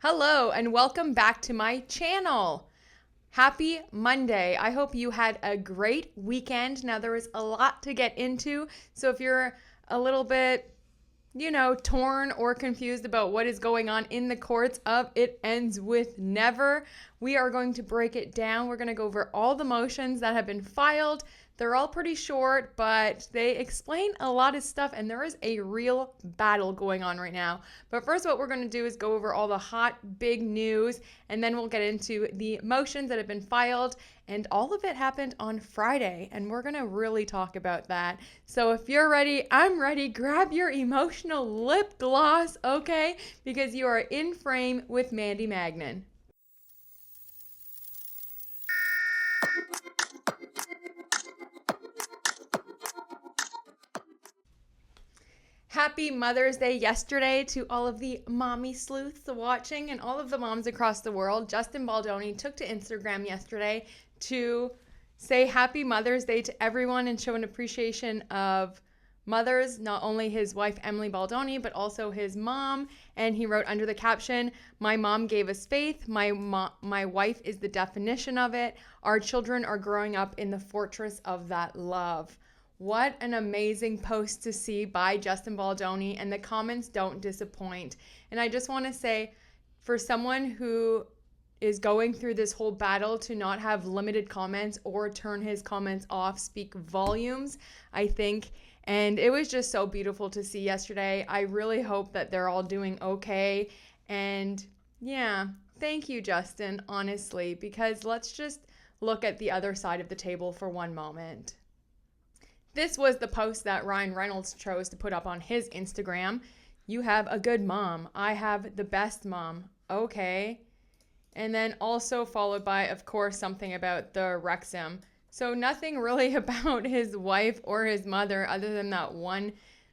Hello and welcome back to my channel. Happy Monday. I hope you had a great weekend. Now there is a lot to get into, so if you're a little bit, torn or confused about what is going on in the courts of It Ends With Never, we are going to break it down. We're going to go over all the motions that have been filed. They're all pretty short, but they explain a lot of stuff, and there is a real battle going on right now. But first, what we're going to do is go over all the hot, big news, and then we'll get into the motions that have been filed, and all of it happened on Friday, and we're going to really talk about that. So if you're ready, I'm ready. Grab your emotional lip gloss, okay? Because you are in frame with Mandy Magnan. Happy Mother's Day yesterday to all of the mommy sleuths watching and all of the moms across the world. Justin Baldoni took to Instagram yesterday to say Happy Mother's Day to everyone and show an appreciation of mothers, not only his wife Emily Baldoni, but also his mom. And he wrote under the caption, "My mom gave us faith. My wife is the definition of it. Our children are growing up in the fortress of that love." What an amazing post to see by Justin Baldoni, and the comments don't disappoint. And I just want to say, for someone who is going through this whole battle, to not have limited comments or turn his comments off speak volumes, I think. And it was just so beautiful to see yesterday. I really hope that they're all doing okay. And yeah, thank you, Justin, honestly, because let's just look at the other side of the table for one moment. This was the post that Ryan Reynolds chose to put up on his Instagram. "You have a good mom. I have the best mom." Okay. And then also followed by, of course, something about the Wrexham. So nothing really about his wife or his mother other than that one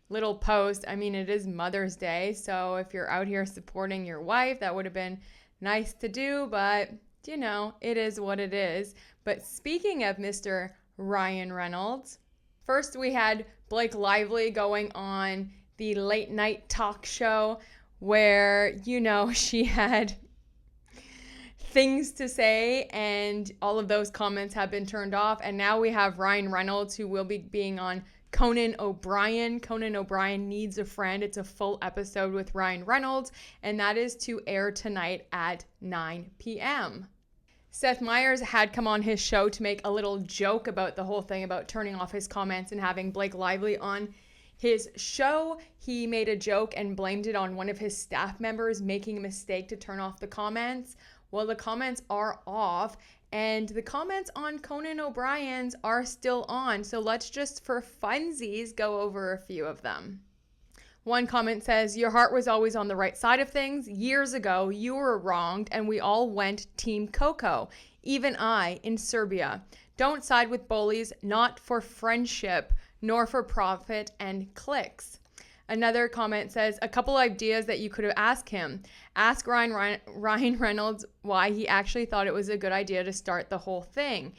little post. I mean, it is Mother's Day, so if you're out here supporting your wife, that would have been nice to do, but, it is what it is. But speaking of Mr. Ryan Reynolds, first, we had Blake Lively going on the late night talk show where, she had things to say, and all of those comments have been turned off. And now we have Ryan Reynolds, who will be being on Conan O'Brien. Conan O'Brien Needs a Friend. It's a full episode with Ryan Reynolds, and that is to air tonight at 9 p.m. Seth Meyers had come on his show to make a little joke about the whole thing about turning off his comments and having Blake Lively on his show. He made a joke and blamed it on one of his staff members making a mistake to turn off the comments. Well, the comments are off, and the comments on Conan O'Brien's are still on. So let's just, for funsies, go over a few of them. One comment says, "Your heart was always on the right side of things. Years ago, you were wronged, and we all went Team Coco. Even I, in Serbia. Don't side with bullies, not for friendship, nor for profit and clicks." Another comment says, "A couple ideas that you could have asked him. Ask Ryan Reynolds why he actually thought it was a good idea to start the whole thing."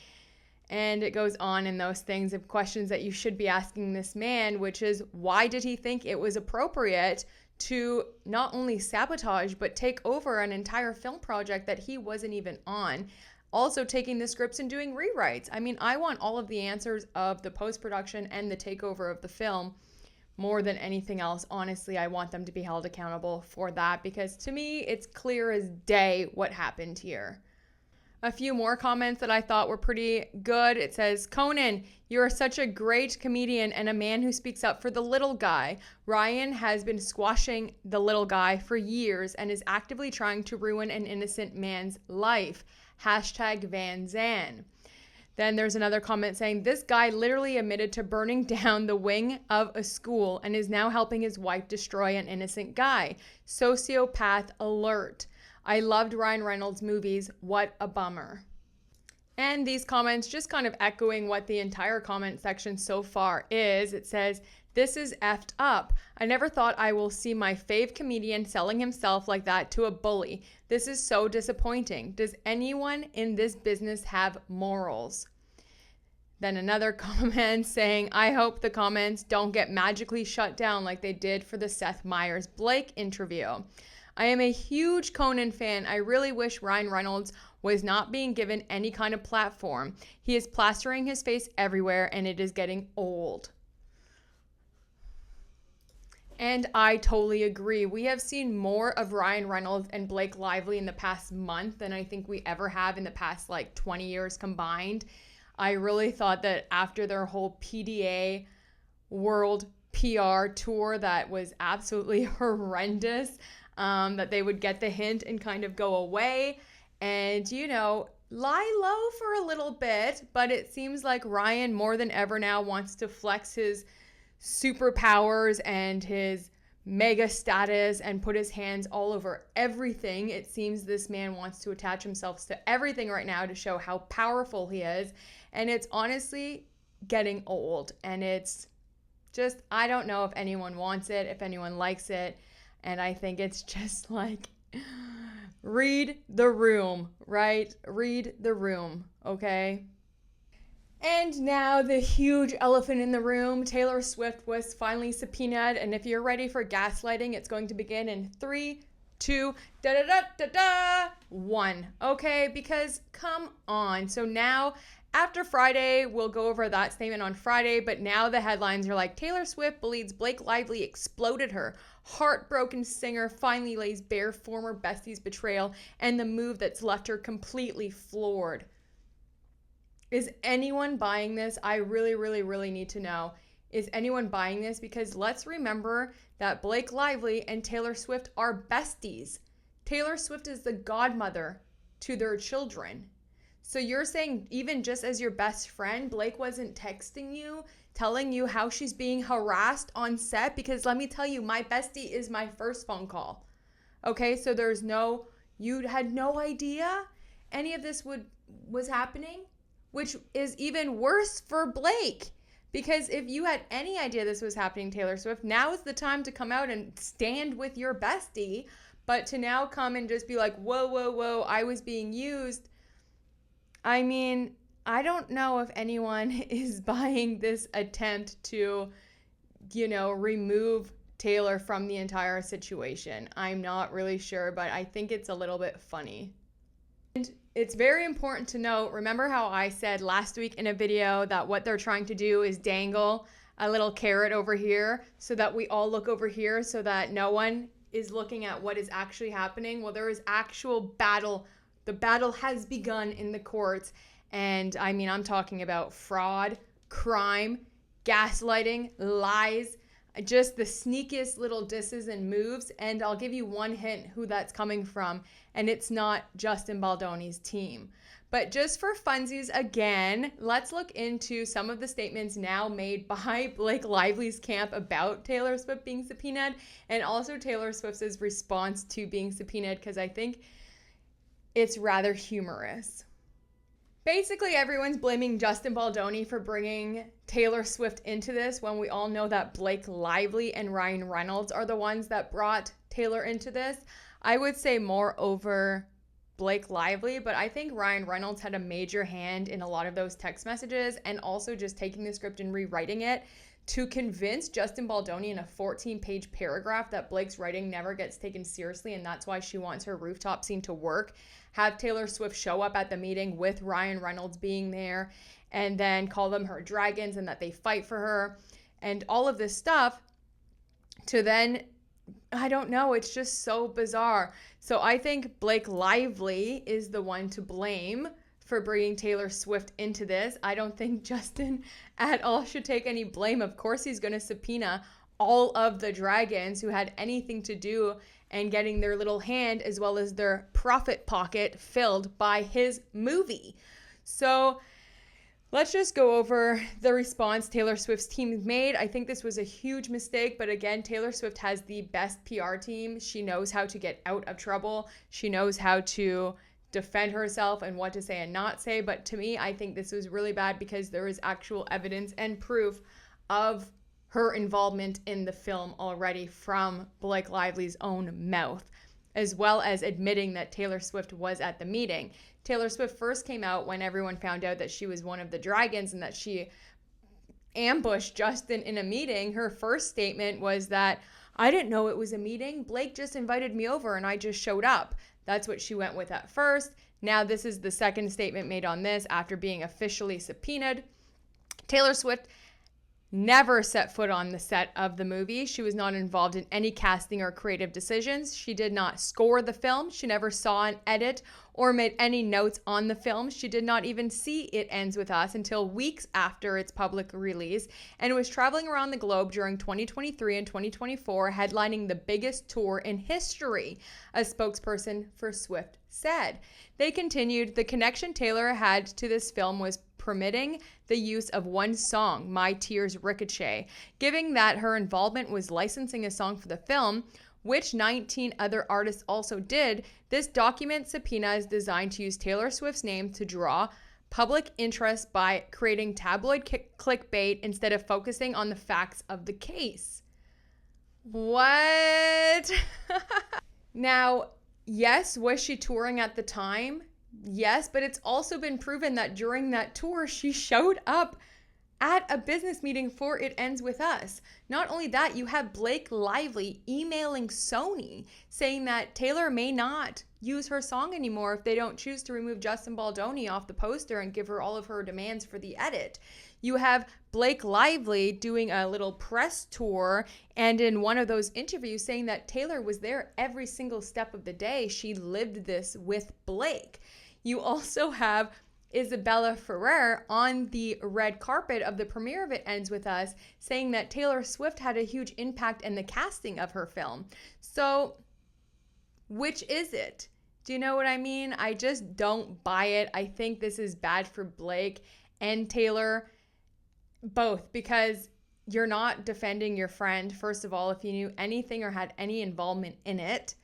And it goes on in those things of questions that you should be asking this man, which is, why did he think it was appropriate to not only sabotage, but take over an entire film project that he wasn't even on? Also taking the scripts and doing rewrites. I mean, I want all of the answers of the post-production and the takeover of the film more than anything else. Honestly, I want them to be held accountable for that, because to me, it's clear as day what happened here. A few more comments that I thought were pretty good. It says, "Conan, you are such a great comedian and a man who speaks up for the little guy. Ryan has been squashing the little guy for years and is actively trying to ruin an innocent man's life. Hashtag Van Zan." Then there's another comment saying, "This guy literally admitted to burning down the wing of a school and is now helping his wife destroy an innocent guy. Sociopath alert. I loved Ryan Reynolds' movies. What a bummer." And these comments just kind of echoing what the entire comment section so far is. It says, "This is effed up. I never thought I will see my fave comedian selling himself like that to a bully. This is so disappointing. Does anyone in this business have morals?" Then another comment saying, "I hope the comments don't get magically shut down like they did for the Seth Meyers Blake interview. I am a huge Conan fan. I really wish Ryan Reynolds was not being given any kind of platform. He is plastering his face everywhere and it is getting old. And I totally agree. We have seen more of Ryan Reynolds and Blake Lively in the past month than I think we ever have in the past like 20 years combined. I really thought that after their whole PDA world PR tour that was absolutely horrendous, that they would get the hint and kind of go away and, lie low for a little bit. But it seems like Ryan more than ever now wants to flex his superpowers and his mega status and put his hands all over everything. It seems this man wants to attach himself to everything right now to show how powerful he is. And it's honestly getting old. And it's just, I don't know if anyone wants it, if anyone likes it. And I think it's just like, read the room, right? Read the room, okay? And now the huge elephant in the room, Taylor Swift was finally subpoenaed. And if you're ready for gaslighting, it's going to begin in 3, 2, 1. Okay, because come on. So now after Friday, we'll go over that statement on Friday. But now the headlines are like, Taylor Swift believes Blake Lively exploded her. Heartbroken singer finally lays bare former bestie's betrayal and the move that's left her completely floored. Is anyone buying this? I really, really, really need to know. Is anyone buying this? Because let's remember that Blake Lively and Taylor Swift are besties. Taylor Swift is the godmother to their children. So you're saying even just as your best friend, Blake wasn't texting you, telling you how she's being harassed on set? Because let me tell you, my bestie is my first phone call. Okay, so you had no idea any of this was happening? Which is even worse for Blake. Because if you had any idea this was happening, Taylor Swift, now is the time to come out and stand with your bestie. But to now come and just be like, whoa, I was being used. I mean, I don't know if anyone is buying this attempt to, remove Taylor from the entire situation. I'm not really sure, but I think it's a little bit funny. And it's very important to note, remember how I said last week in a video that what they're trying to do is dangle a little carrot over here so that we all look over here so that no one is looking at what is actually happening? Well, there is actual battle. The battle has begun in the courts. And I mean, I'm talking about fraud, crime, gaslighting, lies, just the sneakiest little disses and moves. And I'll give you one hint who that's coming from. And it's not Justin Baldoni's team. But just for funsies again, let's look into some of the statements now made by Blake Lively's camp about Taylor Swift being subpoenaed and also Taylor Swift's response to being subpoenaed, because I think it's rather humorous. Basically, everyone's blaming Justin Baldoni for bringing Taylor Swift into this when we all know that Blake Lively and Ryan Reynolds are the ones that brought Taylor into this. I would say more over Blake Lively, but I think Ryan Reynolds had a major hand in a lot of those text messages and also just taking the script and rewriting it to convince Justin Baldoni in a 14-page paragraph that Blake's writing never gets taken seriously and that's why she wants her rooftop scene to work. Have Taylor Swift show up at the meeting with Ryan Reynolds being there and then call them her dragons and that they fight for her and all of this stuff to then, I don't know, it's just so bizarre. So I think Blake Lively is the one to blame for bringing Taylor Swift into this. I don't think Justin at all should take any blame. Of course he's going to subpoena all of the dragons who had anything to do and getting their little hand as well as their profit pocket filled by his movie. So let's just go over the response Taylor Swift's team made. I think this was a huge mistake, but again, Taylor Swift has the best PR team. She knows how to get out of trouble. She knows how to defend herself and what to say and not say. But to me, I think this was really bad because there is actual evidence and proof of her involvement in the film already from Blake Lively's own mouth, as well as admitting that Taylor Swift was at the meeting. Taylor Swift first came out when everyone found out that she was one of the dragons and that she ambushed Justin in a meeting. Her first statement was that, I didn't know it was a meeting. Blake just invited me over and I just showed up. That's what she went with at first. Now this is the second statement made on this after being officially subpoenaed. Taylor Swift never set foot on the set of the movie. She was not involved in any casting or creative decisions. She did not score the film. She never saw an edit or made any notes on the film. She did not even see It Ends With Us until weeks after its public release, and was traveling around the globe during 2023 and 2024, headlining the biggest tour in history, a spokesperson for Swift said. They continued, the connection Taylor had to this film was permitting the use of one song, My Tears Ricochet, given that her involvement was licensing a song for the film, which 19 other artists also did. This document subpoena is designed to use Taylor Swift's name to draw public interest by creating tabloid clickbait instead of focusing on the facts of the case. What? Now, yes, was she touring at the time? Yes, but it's also been proven that during that tour, she showed up at a business meeting for It Ends With Us. Not only that, you have Blake Lively emailing Sony saying that Taylor may not use her song anymore if they don't choose to remove Justin Baldoni off the poster and give her all of her demands for the edit. You have Blake Lively doing a little press tour and in one of those interviews saying that Taylor was there every single step of the day. She lived this with Blake. You also have Isabella Ferrer on the red carpet of the premiere of It Ends With Us saying that Taylor Swift had a huge impact in the casting of her film. So, which is it? Do you know what I mean? I just don't buy it. I think this is bad for Blake and Taylor, both, because you're not defending your friend. First of all, if you knew anything or had any involvement in it,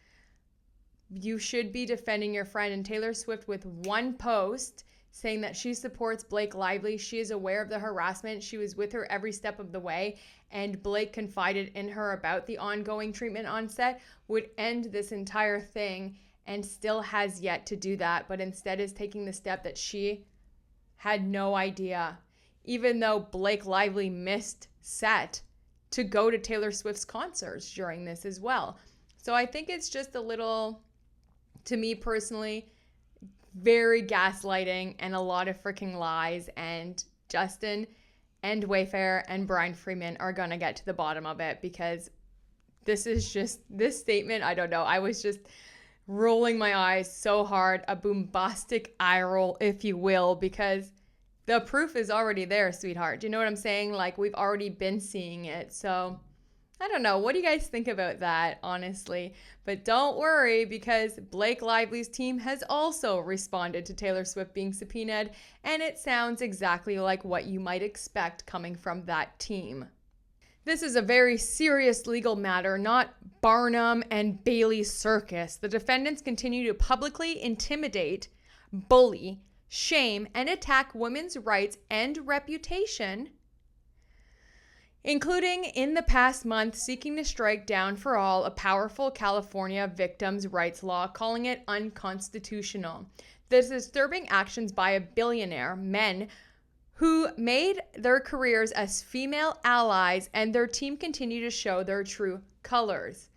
you should be defending your friend. And Taylor Swift, with one post saying that she supports Blake Lively, she is aware of the harassment, she was with her every step of the way, and Blake confided in her about the ongoing treatment on set, would end this entire thing, and still has yet to do that, but instead is taking the step that she had no idea, even though Blake Lively missed set to go to Taylor Swift's concerts during this as well. So I think it's just a little, to me personally, very gaslighting and a lot of freaking lies, and Justin and Wayfair and Brian Freeman are going to get to the bottom of it, because this statement, I don't know, I was just rolling my eyes so hard, a bombastic eye roll, if you will, because the proof is already there, sweetheart. Do you know what I'm saying? Like, we've already been seeing it. So I don't know. What do you guys think about that, honestly? But don't worry, because Blake Lively's team has also responded to Taylor Swift being subpoenaed, and it sounds exactly like what you might expect coming from that team. This is a very serious legal matter, not Barnum and Bailey's circus. The defendants continue to publicly intimidate, bully, shame, and attack women's rights and reputation, including in the past month seeking to strike down for all a powerful California victims' rights law, calling it unconstitutional. The disturbing actions by a billionaire, men who made their careers as female allies, and their team continue to show their true colors.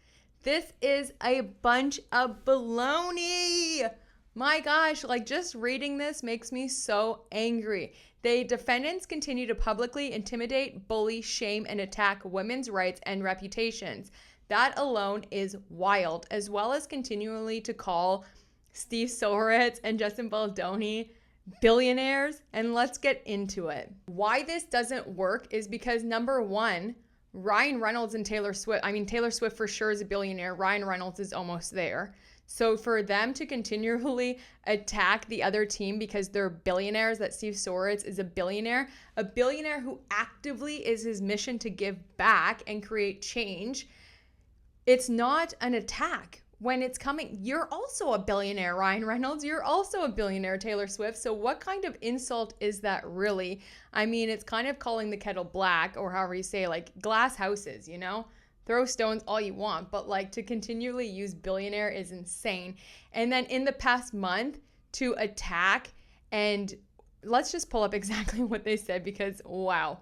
This is a bunch of baloney. My gosh, like, just reading this makes me so angry. The defendants continue to publicly intimidate, bully, shame, and attack women's rights and reputations. That alone is wild, as well as continually to call Steve Soritz and Justin Baldoni billionaires. And let's get into it. Why this doesn't work is because, number one, Ryan Reynolds and Taylor Swift, Taylor Swift for sure is a billionaire. Ryan Reynolds is almost there. So for them to continually attack the other team because they're billionaires, that Steve Soritz is a billionaire who actively is his mission to give back and create change, it's not an attack when it's coming. You're also a billionaire, Ryan Reynolds. You're also a billionaire, Taylor Swift. So what kind of insult is that really? I mean, it's kind of calling the kettle black, or however you say, like glass houses, you know? Throw stones all you want, but like to continually use billionaire is insane. And then in the past month to attack, and let's just pull up exactly what they said, because wow.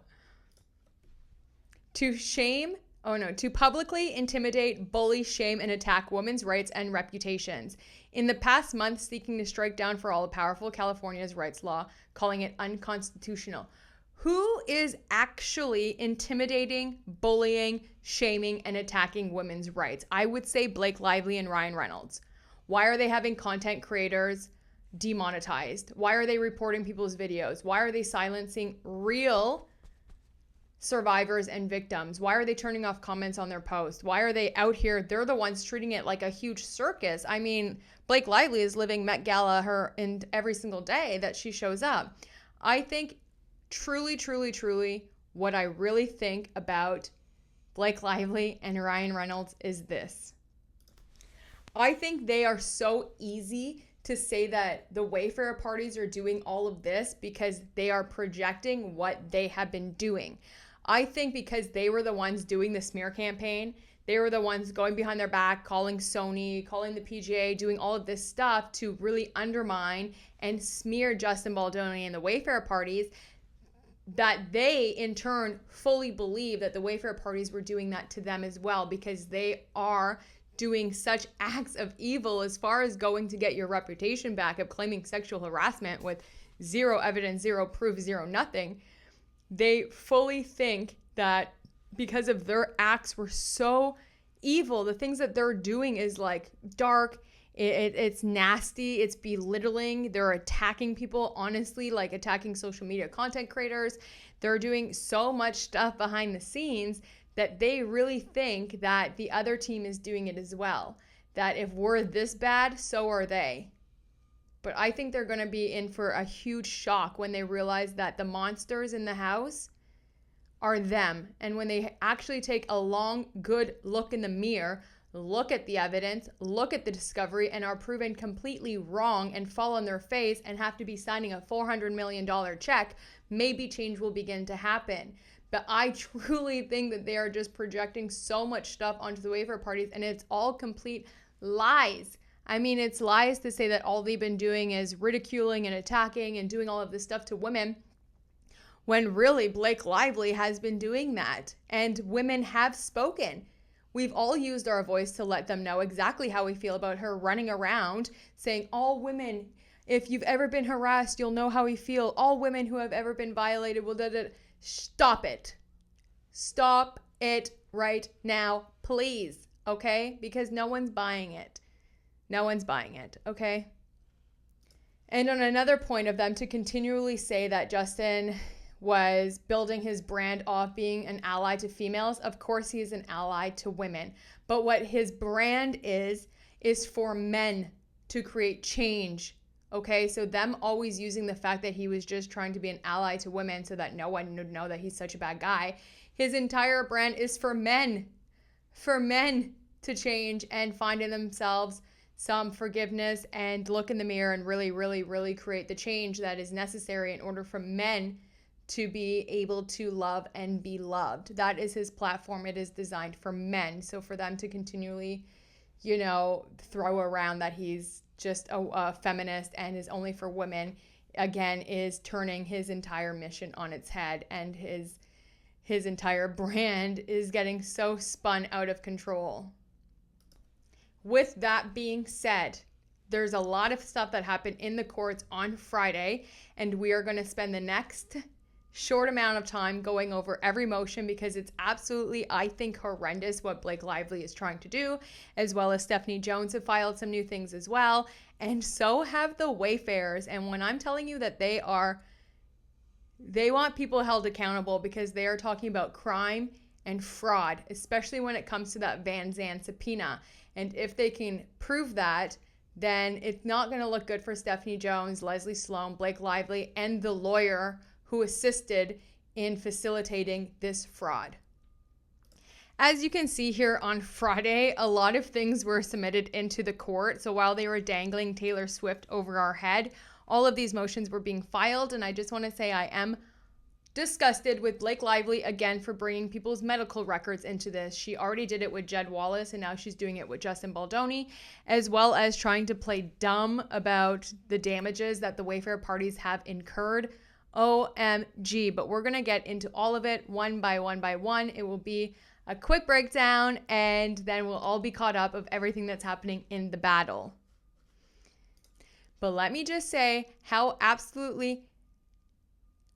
To shame to publicly intimidate, bully, shame, and attack women's rights and reputations. In the past month, seeking to strike down for all powerful California's rights law, calling it unconstitutional. Who is actually intimidating, bullying, shaming, and attacking women's rights? I would say Blake Lively and Ryan Reynolds. Why are they having content creators demonetized? Why are they reporting people's videos? Why are they silencing real survivors and victims? Why are they turning off comments on their posts? Why are they out here? They're the ones treating it like a huge circus. I mean, Blake Lively is living Met Gala in every single day that she shows up. I think truly, what I really think about Blake Lively and Ryan Reynolds is this. I think they are so easy to say that the Wayfarer parties are doing all of this because they are projecting what they have been doing. I think because they were the ones doing the smear campaign, they were the ones going behind their back, calling Sony, calling the PGA, doing all of this stuff to really undermine and smear Justin Baldoni and the Wayfarer parties, that they in turn fully believe that the Wayfarer parties were doing that to them as well, because they are doing such acts of evil as far as going to get your reputation back of claiming sexual harassment with zero evidence, zero proof, zero nothing. They fully think that because of their acts were so evil, the things that they're doing is like dark, it's nasty, it's belittling, they're attacking people, honestly, like attacking social media content creators. They're doing so much stuff behind the scenes that they really think that the other team is doing it as well. That if we're this bad, so are they. But I think they're going to be in for a huge shock when they realize that the monsters in the house are them. And when they actually take a long, good look in the mirror, look at the evidence, look at the discovery, and are proven completely wrong and fall on their face and have to be signing a $400 million check, maybe change will begin to happen. But I truly think that they are just projecting so much stuff onto the Wayfarer parties, and it's all complete lies. I mean, it's lies to say that all they've been doing is ridiculing and attacking and doing all of this stuff to women, when really Blake Lively has been doing that. And women have spoken. We've all used our voice to let them know exactly how we feel about her running around saying, all women, if you've ever been harassed, you'll know how we feel. All women who have ever been violated will Stop it. Stop it right now, please. Okay? Because no one's buying it. No one's buying it. Okay? And on another point of them to continually say that Justin was building his brand off being an ally to females, of course he is an ally to women. But what his brand is for men to create change. Okay, so them always using the fact that he was just trying to be an ally to women so that no one would know that he's such a bad guy. His entire brand is for men to change and find in themselves some forgiveness and look in the mirror and really create the change that is necessary in order for men to be able to love and be loved. That is his platform. It is designed for men. So for them to continually, throw around that he's just a feminist and is only for women, again, is turning his entire mission on its head, and his entire brand is getting so spun out of control. With that being said, there's a lot of stuff that happened in the courts on Friday, and we are going to spend the next short amount of time going over every motion because it's absolutely, I think, horrendous what Blake Lively is trying to do, as well as Stephanie Jones have filed some new things as well, and so have the Wayfarers. And when I'm telling you that they want people held accountable because they are talking about crime and fraud, especially when it comes to that Van Zandt subpoena. And if they can prove that, then it's not going to look good for Stephanie Jones, Leslie Sloan, Blake Lively, and the lawyer who assisted in facilitating this fraud. As you can see here on Friday, a lot of things were submitted into the court. So while they were dangling Taylor Swift over our head, all of these motions were being filed. And I just want to say I am disgusted with Blake Lively again for bringing people's medical records into this. She already did it with Jed Wallace, and now she's doing it with Justin Baldoni, as well as trying to play dumb about the damages that the Wayfarer parties have incurred. OMG, but we're going to get into all of it one by one. It will be a quick breakdown, and then we'll all be caught up of everything that's happening in the battle. But let me just say how absolutely,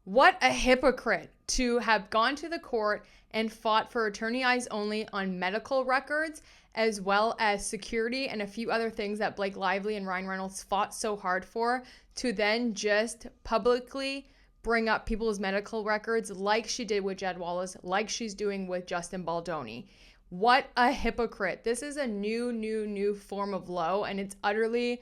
what a hypocrite to have gone to the court and fought for attorney eyes only on medical records, as well as security and a few other things that Blake Lively and Ryan Reynolds fought so hard for, to then just publicly bring up people's medical records like she did with Jed Wallace, like she's doing with Justin Baldoni. What a hypocrite. This is a new form of low, and it's utterly,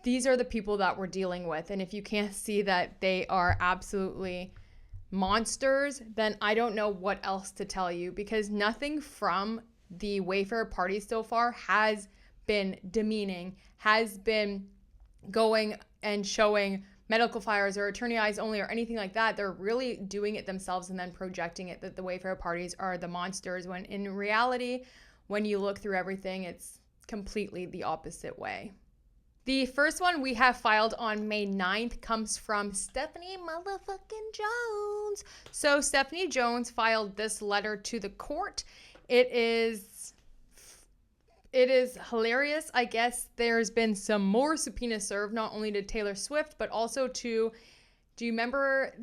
these are the people that we're dealing with. And if you can't see that they are absolutely monsters, then I don't know what else to tell you, because nothing from the Wayfair party so far has been demeaning, has been going and showing medical flyers or attorney eyes only or anything like that. They're really doing it themselves and then projecting it that the Wayfair parties are the monsters, when in reality, when you look through everything, it's completely the opposite way. The first one we have filed on May 9th comes from Stephanie motherfucking Jones. So Stephanie Jones filed this letter to the court. It is hilarious. I guess there's been some more subpoenas served, not only to Taylor Swift, but also to, do you remember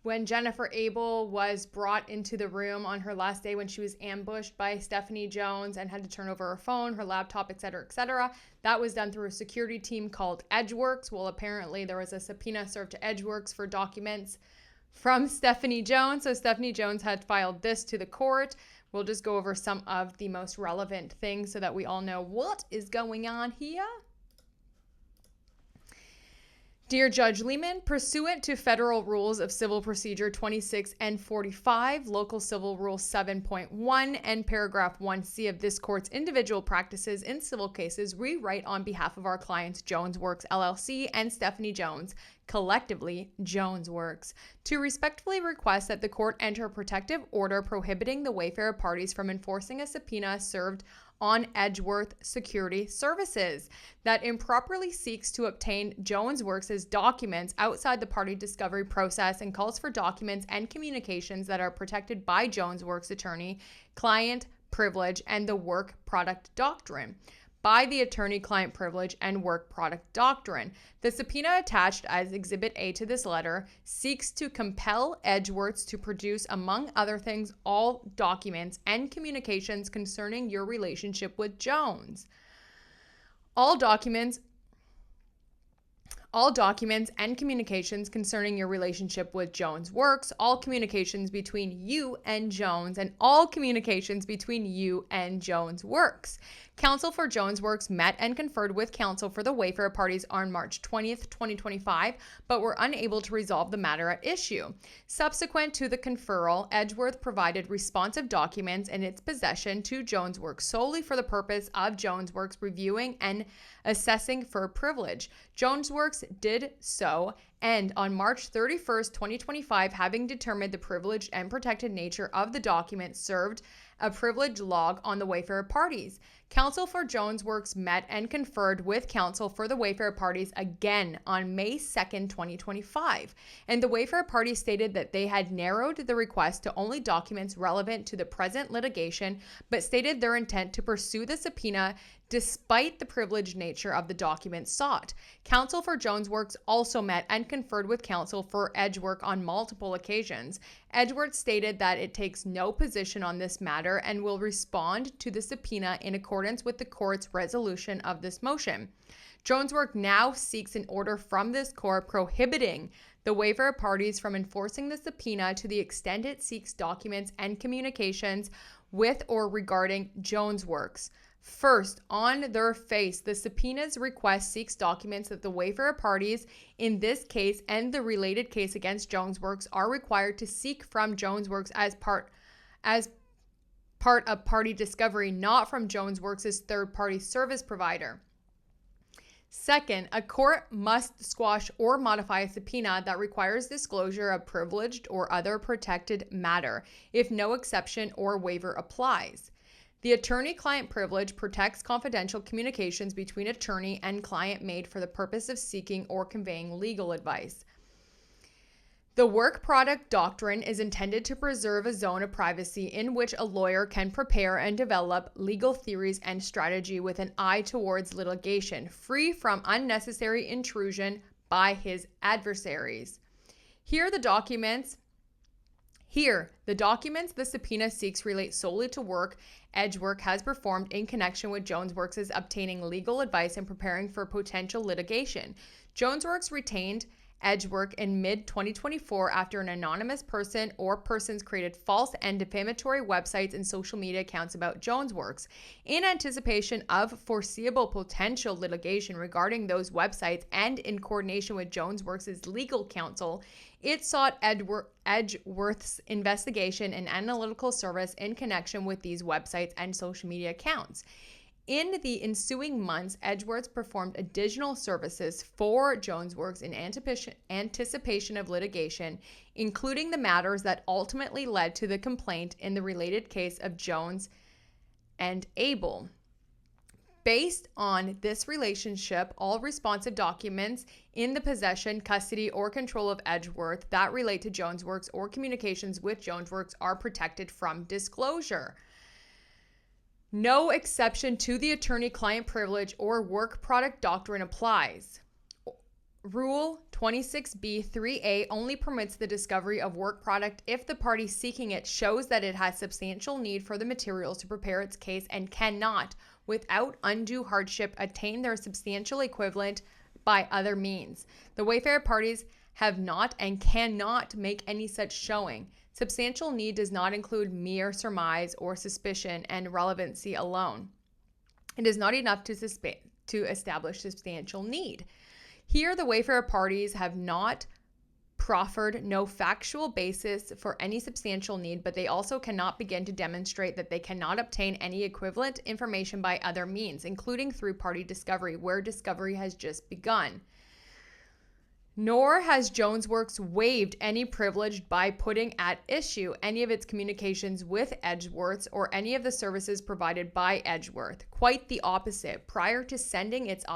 when Jennifer Abel was brought into the room on her last day when she was ambushed by Stephanie Jones and had to turn over her phone, her laptop, etc., etc.? That was done through a security team called Edgeworks. Well, apparently there was a subpoena served to Edgeworks for documents from Stephanie Jones. So Stephanie Jones had filed this to the court. We'll just go over some of the most relevant things so that we all know what is going on here. Dear Judge Lehman, pursuant to Federal Rules of Civil Procedure 26 and 45, Local Civil Rule 7.1, and Paragraph 1C of this court's individual practices in civil cases, we write on behalf of our clients Jones Works LLC and Stephanie Jones, collectively Jones Works, to respectfully request that the court enter a protective order prohibiting the Wayfair parties from enforcing a subpoena served on Edgeworth Security Services that improperly seeks to obtain Jones Works' documents outside the party discovery process and calls for documents and communications that are protected by Jones Works attorney-client privilege and the work product doctrine. By the attorney-client privilege and work product doctrine. The subpoena attached as Exhibit A to this letter seeks to compel Edgeworths to produce, among other things, all documents and communications concerning your relationship with Jones. All documents and communications concerning your relationship with Jones Works, all communications between you and Jones, and all communications between you and Jones Works. Counsel for Jones Works met and conferred with counsel for the Wayfair parties on March 20th, 2025, but were unable to resolve the matter at issue. Subsequent to the conferral, Edgeworth provided responsive documents in its possession to Jones Works solely for the purpose of Jones Works reviewing and assessing for privilege. Jones Works did so, and on March 31st, 2025, having determined the privileged and protected nature of the document, served a privilege log on the Wayfair parties. Counsel for Jones Works met and conferred with counsel for the Wayfair parties again on May 2nd, 2025, and the Wayfair parties stated that they had narrowed the request to only documents relevant to the present litigation, but stated their intent to pursue the subpoena despite the privileged nature of the documents sought. Counsel for Jones Works also met and conferred with counsel for Edgeworth on multiple occasions. Edgeworth stated that it takes no position on this matter and will respond to the subpoena in accordance with the court's resolution of this motion. Jones Works now seeks an order from this court prohibiting the Wayfair parties from enforcing the subpoena to the extent it seeks documents and communications with or regarding Jones Works. First, on their face, the subpoena's request seeks documents that the Wayfair parties in this case and the related case against Jones Works are required to seek from Jones Works as part of party discovery, not from Jones Works' third-party service provider. Second, a court must squash or modify a subpoena that requires disclosure of privileged or other protected matter if no exception or waiver applies. The attorney-client privilege protects confidential communications between attorney and client made for the purpose of seeking or conveying legal advice. The work product doctrine is intended to preserve a zone of privacy in which a lawyer can prepare and develop legal theories and strategy with an eye towards litigation, free from unnecessary intrusion by his adversaries. Here, the documents the subpoena seeks relate solely to work Edgework has performed in connection with JonesWorks' obtaining legal advice and preparing for potential litigation. JonesWorks retained Edgework in mid-2024 after an anonymous person or persons created false and defamatory websites and social media accounts about JonesWorks. In anticipation of foreseeable potential litigation regarding those websites and in coordination with JonesWorks' legal counsel, it sought Edgeworth's investigation and analytical service in connection with these websites and social media accounts. In the ensuing months, Edgeworth performed additional services for JonesWorks in anticipation of litigation, including the matters that ultimately led to the complaint in the related case of Jones and Abel. Based on this relationship, all responsive documents in the possession, custody, or control of Edgeworth that relate to JonesWorks or communications with JonesWorks are protected from disclosure. No exception to the attorney-client privilege or work product doctrine applies. Rule 26B3A only permits the discovery of work product if the party seeking it shows that it has substantial need for the materials to prepare its case and cannot, without undue hardship, attain their substantial equivalent by other means. The Wayfarer parties have not and cannot make any such showing. Substantial need does not include mere surmise or suspicion and relevancy alone. It is not enough to establish substantial need. Here, the Wayfarer parties have not proffered no factual basis for any substantial need, but they also cannot begin to demonstrate that they cannot obtain any equivalent information by other means, including through party discovery, where discovery has just begun. Nor has JonesWorks waived any privilege by putting at issue any of its communications with Edgeworth or any of the services provided by Edgeworth. Quite the opposite. Prior to sending its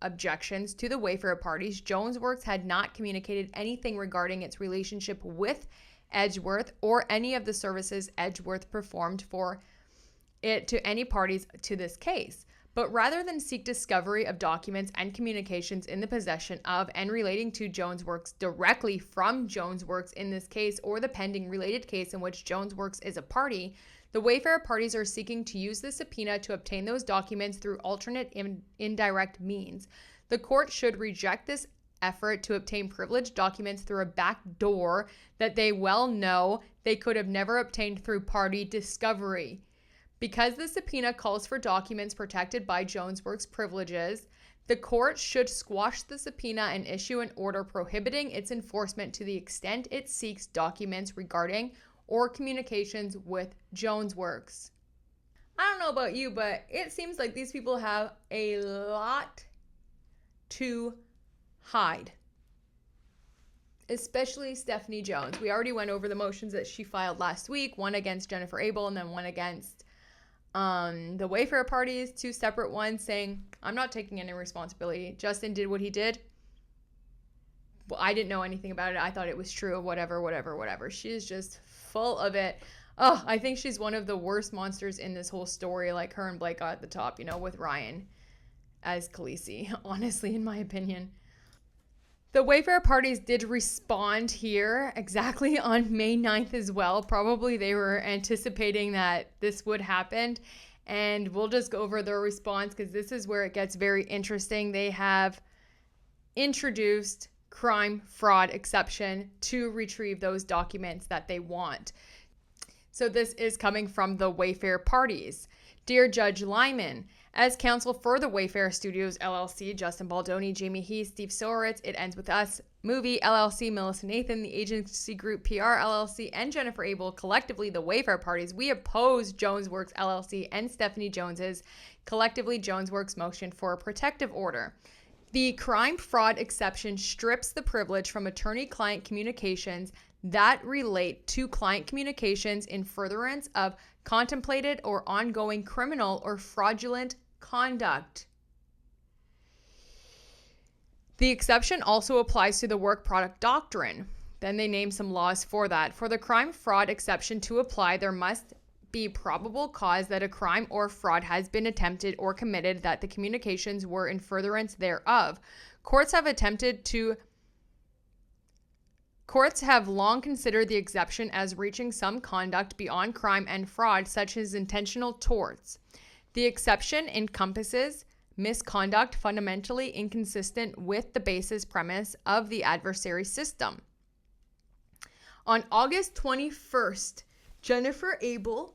objections to the Wayfarer parties, JonesWorks had not communicated anything regarding its relationship with Edgeworth or any of the services Edgeworth performed for it to any parties to this case. But rather than seek discovery of documents and communications in the possession of and relating to JonesWorks directly from JonesWorks in this case or the pending related case in which JonesWorks is a party, the Wayfarer parties are seeking to use the subpoena to obtain those documents through alternate indirect means. The court should reject this effort to obtain privileged documents through a back door that they well know they could have never obtained through party discovery. Because the subpoena calls for documents protected by JonesWorks privileges, the court should squash the subpoena and issue an order prohibiting its enforcement to the extent it seeks documents regarding or communications with JonesWorks. I don't know about you, but it seems like these people have a lot to hide. Especially Stephanie Jones. We already went over the motions that she filed last week, one against Jennifer Abel and then one against the Wayfarer parties, two separate ones saying, I'm not taking any responsibility. Justin did what he did. Well, I didn't know anything about it. I thought it was true. Whatever. She's just full of it. Oh, I think she's one of the worst monsters in this whole story. Like her and Blake at the top, with Ryan as Khaleesi, honestly, in my opinion. The Wayfarer parties did respond here exactly on May 9th as well. Probably they were anticipating that this would happen. And we'll just go over their response because this is where it gets very interesting. They have introduced crime fraud exception to retrieve those documents that they want. So this is coming from the Wayfarer parties. Dear Judge Lyman, as counsel for the Wayfarer Studios LLC, Justin Baldoni, Jamie Heath, Steve Soritz, It Ends With Us, Movie LLC, Melissa Nathan, the Agency Group PR LLC, and Jennifer Abel, collectively the Wayfarer parties, we oppose JonesWorks LLC and Stephanie Jones's, collectively JonesWorks motion for a protective order. The crime fraud exception strips the privilege from attorney-client communications that relate to client communications in furtherance of contemplated or ongoing criminal or fraudulent conduct. The exception also applies to the work product doctrine. Then they name some laws for that. For the crime fraud exception to apply, there must be probable cause that a crime or fraud has been attempted or committed, that the communications were in furtherance thereof. Courts have long considered the exception as reaching some conduct beyond crime and fraud, such as intentional torts. The exception encompasses misconduct fundamentally inconsistent with the basis premise of the adversary system. On August 21st, Jennifer Abel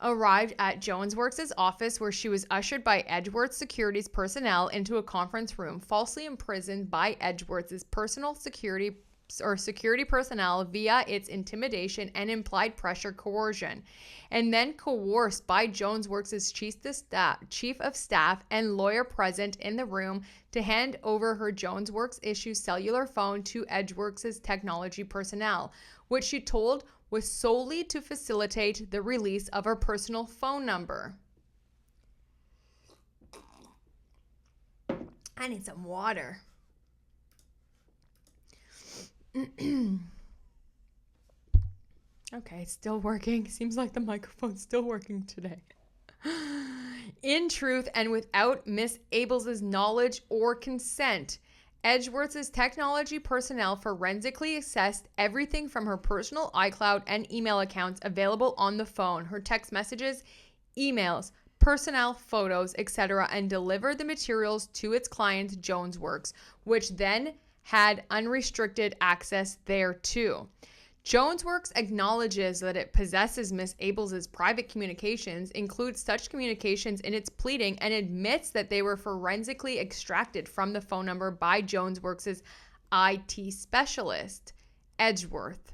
arrived at JonesWorks' office, where she was ushered by Edgeworth Securities personnel into a conference room, falsely imprisoned by Edgeworth's personal security personnel via its intimidation and implied pressure coercion, and then coerced by JonesWorks' chief of staff and lawyer present in the room to hand over her JonesWorks issue cellular phone to Edgeworks' technology personnel, which she told was solely to facilitate the release of her personal phone number. I need some water. Okay, it's still working. Seems like the microphone's still working today. In truth, and without Miss Abels' knowledge or consent, Edgeworth's technology personnel forensically assessed everything from her personal iCloud and email accounts available on the phone, her text messages, emails, personnel photos, etc., and delivered the materials to its client, JonesWorks, which then had unrestricted access thereto. JonesWorks acknowledges that it possesses Miss Abels' private communications, includes such communications in its pleading, and admits that they were forensically extracted from the phone number by JonesWorks' IT specialist, Edgeworth.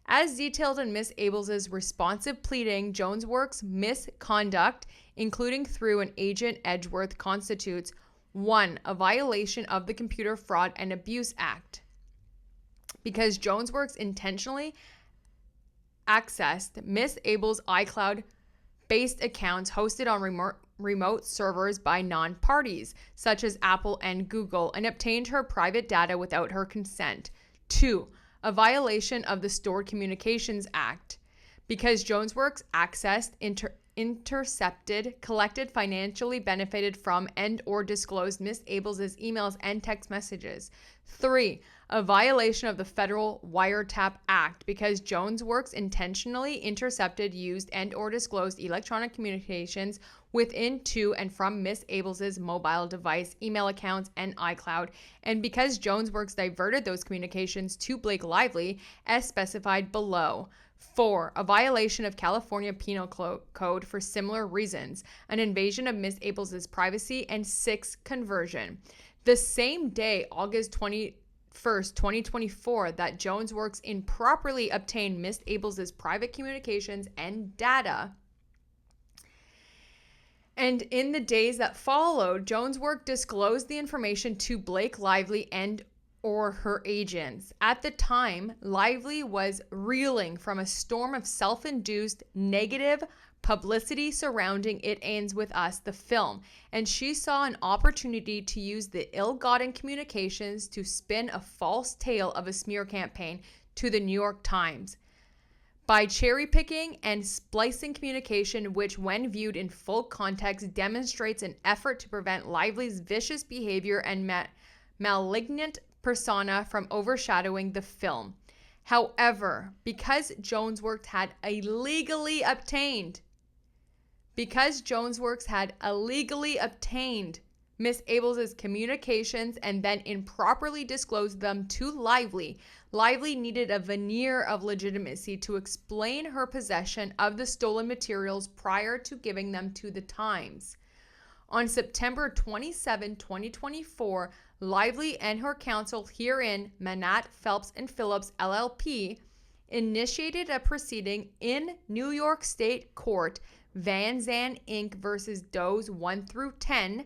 As detailed in Miss Abels' responsive pleading, JonesWorks' misconduct, including through an agent Edgeworth, constitutes 1. A violation of the Computer Fraud and Abuse Act, because JonesWorks intentionally accessed Miss Abels' iCloud-based accounts hosted on remote servers by non-parties, such as Apple and Google, and obtained her private data without her consent. 2. A violation of the Stored Communications Act, because JonesWorks accessed, intercepted, collected, financially benefited from, and or disclosed Miss Abels' emails and text messages. 3. A violation of the Federal Wiretap Act, because JonesWorks intentionally intercepted, used, and or disclosed electronic communications within, to, and from Miss Abels' mobile device, email accounts, and iCloud, and because JonesWorks diverted those communications to Blake Lively as specified below. 4. A violation of California Penal Code for similar reasons, an invasion of Miss Abels' privacy, and 6. Conversion. The same day, August 21st, 2024, that JonesWorks improperly obtained Miss Abels' private communications and data. And in the days that followed, JonesWorks disclosed the information to Blake Lively and or her agents. At the time, Lively was reeling from a storm of self-induced negative publicity surrounding It Ends With Us, the film, and she saw an opportunity to use the ill-gotten communications to spin a false tale of a smear campaign to the New York Times. By cherry-picking and splicing communication, which when viewed in full context demonstrates an effort to prevent Lively's vicious behavior and malignant persona from overshadowing the film. However, because JonesWorks had illegally obtained Miss Abels' communications and then improperly disclosed them to Lively, Lively needed a veneer of legitimacy to explain her possession of the stolen materials prior to giving them to the Times. On September 27, 2024, Lively and her counsel herein, Manat, Phelps & Phillips, LLP, initiated a proceeding in New York State Court, Van Zandt Inc. versus Doe's 1 through 10,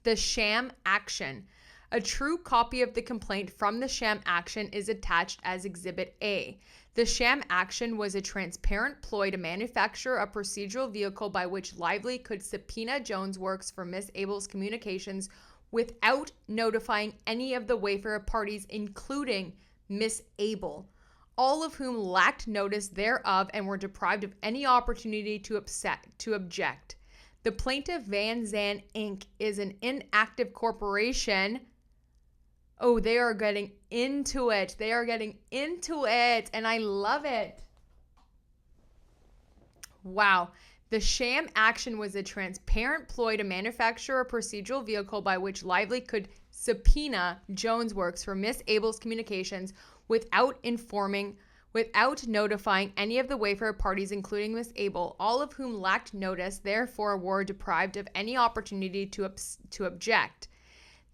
the SHAM action. A true copy of the complaint from the SHAM action is attached as Exhibit A. The SHAM action was a transparent ploy to manufacture a procedural vehicle by which Lively could subpoena JonesWorks for Miss Abels' communications without notifying any of the Wayfarer parties, including Miss Abel, all of whom lacked notice thereof and were deprived of any opportunity to object. The plaintiff Van Zandt Inc. is an inactive corporation. Oh, they are getting into it. They are getting into it, and I love it. Wow. The sham action was a transparent ploy to manufacture a procedural vehicle by which Lively could subpoena Jonesworks for Miss Abel's communications without notifying any of the Wayfair parties, including Miss Abel, all of whom lacked notice, therefore were deprived of any opportunity to object.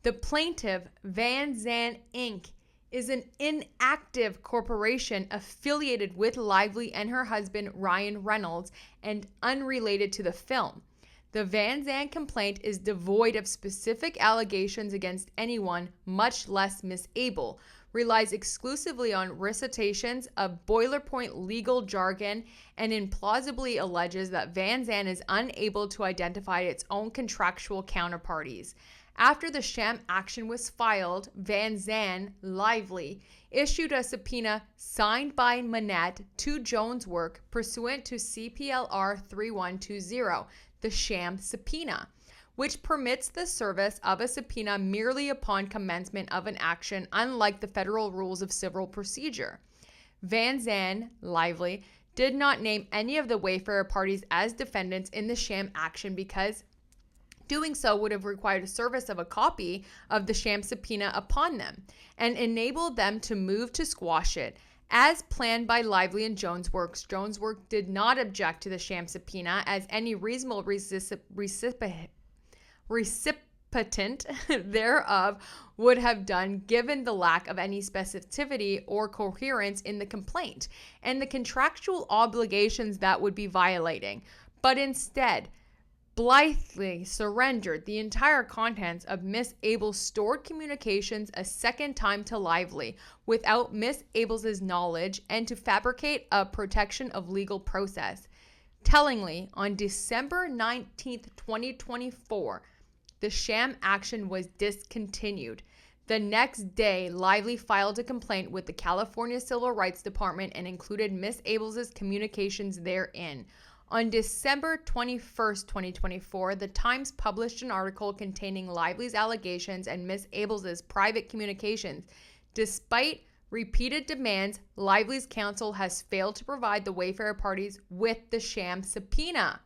The plaintiff, Van Zandt Inc., is an inactive corporation affiliated with Lively and her husband, Ryan Reynolds, and unrelated to the film. The Van Zandt complaint is devoid of specific allegations against anyone, much less Miss Abel, relies exclusively on recitations of boilerplate legal jargon, and implausibly alleges that Van Zandt is unable to identify its own contractual counterparties. After the sham action was filed, Van Zandt, Lively, issued a subpoena signed by Manette to Jonesworks pursuant to CPLR 3120, the sham subpoena, which permits the service of a subpoena merely upon commencement of an action, unlike the federal rules of civil procedure. Van Zandt, Lively, did not name any of the Wayfair parties as defendants in the sham action because doing so would have required a service of a copy of the sham subpoena upon them and enabled them to move to squash it. As planned by Lively and Jonesworks, Jonesworks did not object to the sham subpoena, as any reasonable recipient thereof would have done, given the lack of any specificity or coherence in the complaint and the contractual obligations that would be violating, but instead blithely surrendered the entire contents of Miss Abel's stored communications a second time to Lively without Miss Abel's knowledge and to fabricate a protection of legal process. Tellingly, on December 19th, 2024, the sham action was discontinued. The next day, Lively filed a complaint with the California Civil Rights Department and included Miss Abel's communications therein. On December 21st, 2024, The Times published an article containing Lively's allegations and Miss Abel's private communications. Despite repeated demands, Lively's counsel has failed to provide the Wayfair parties with the sham subpoena.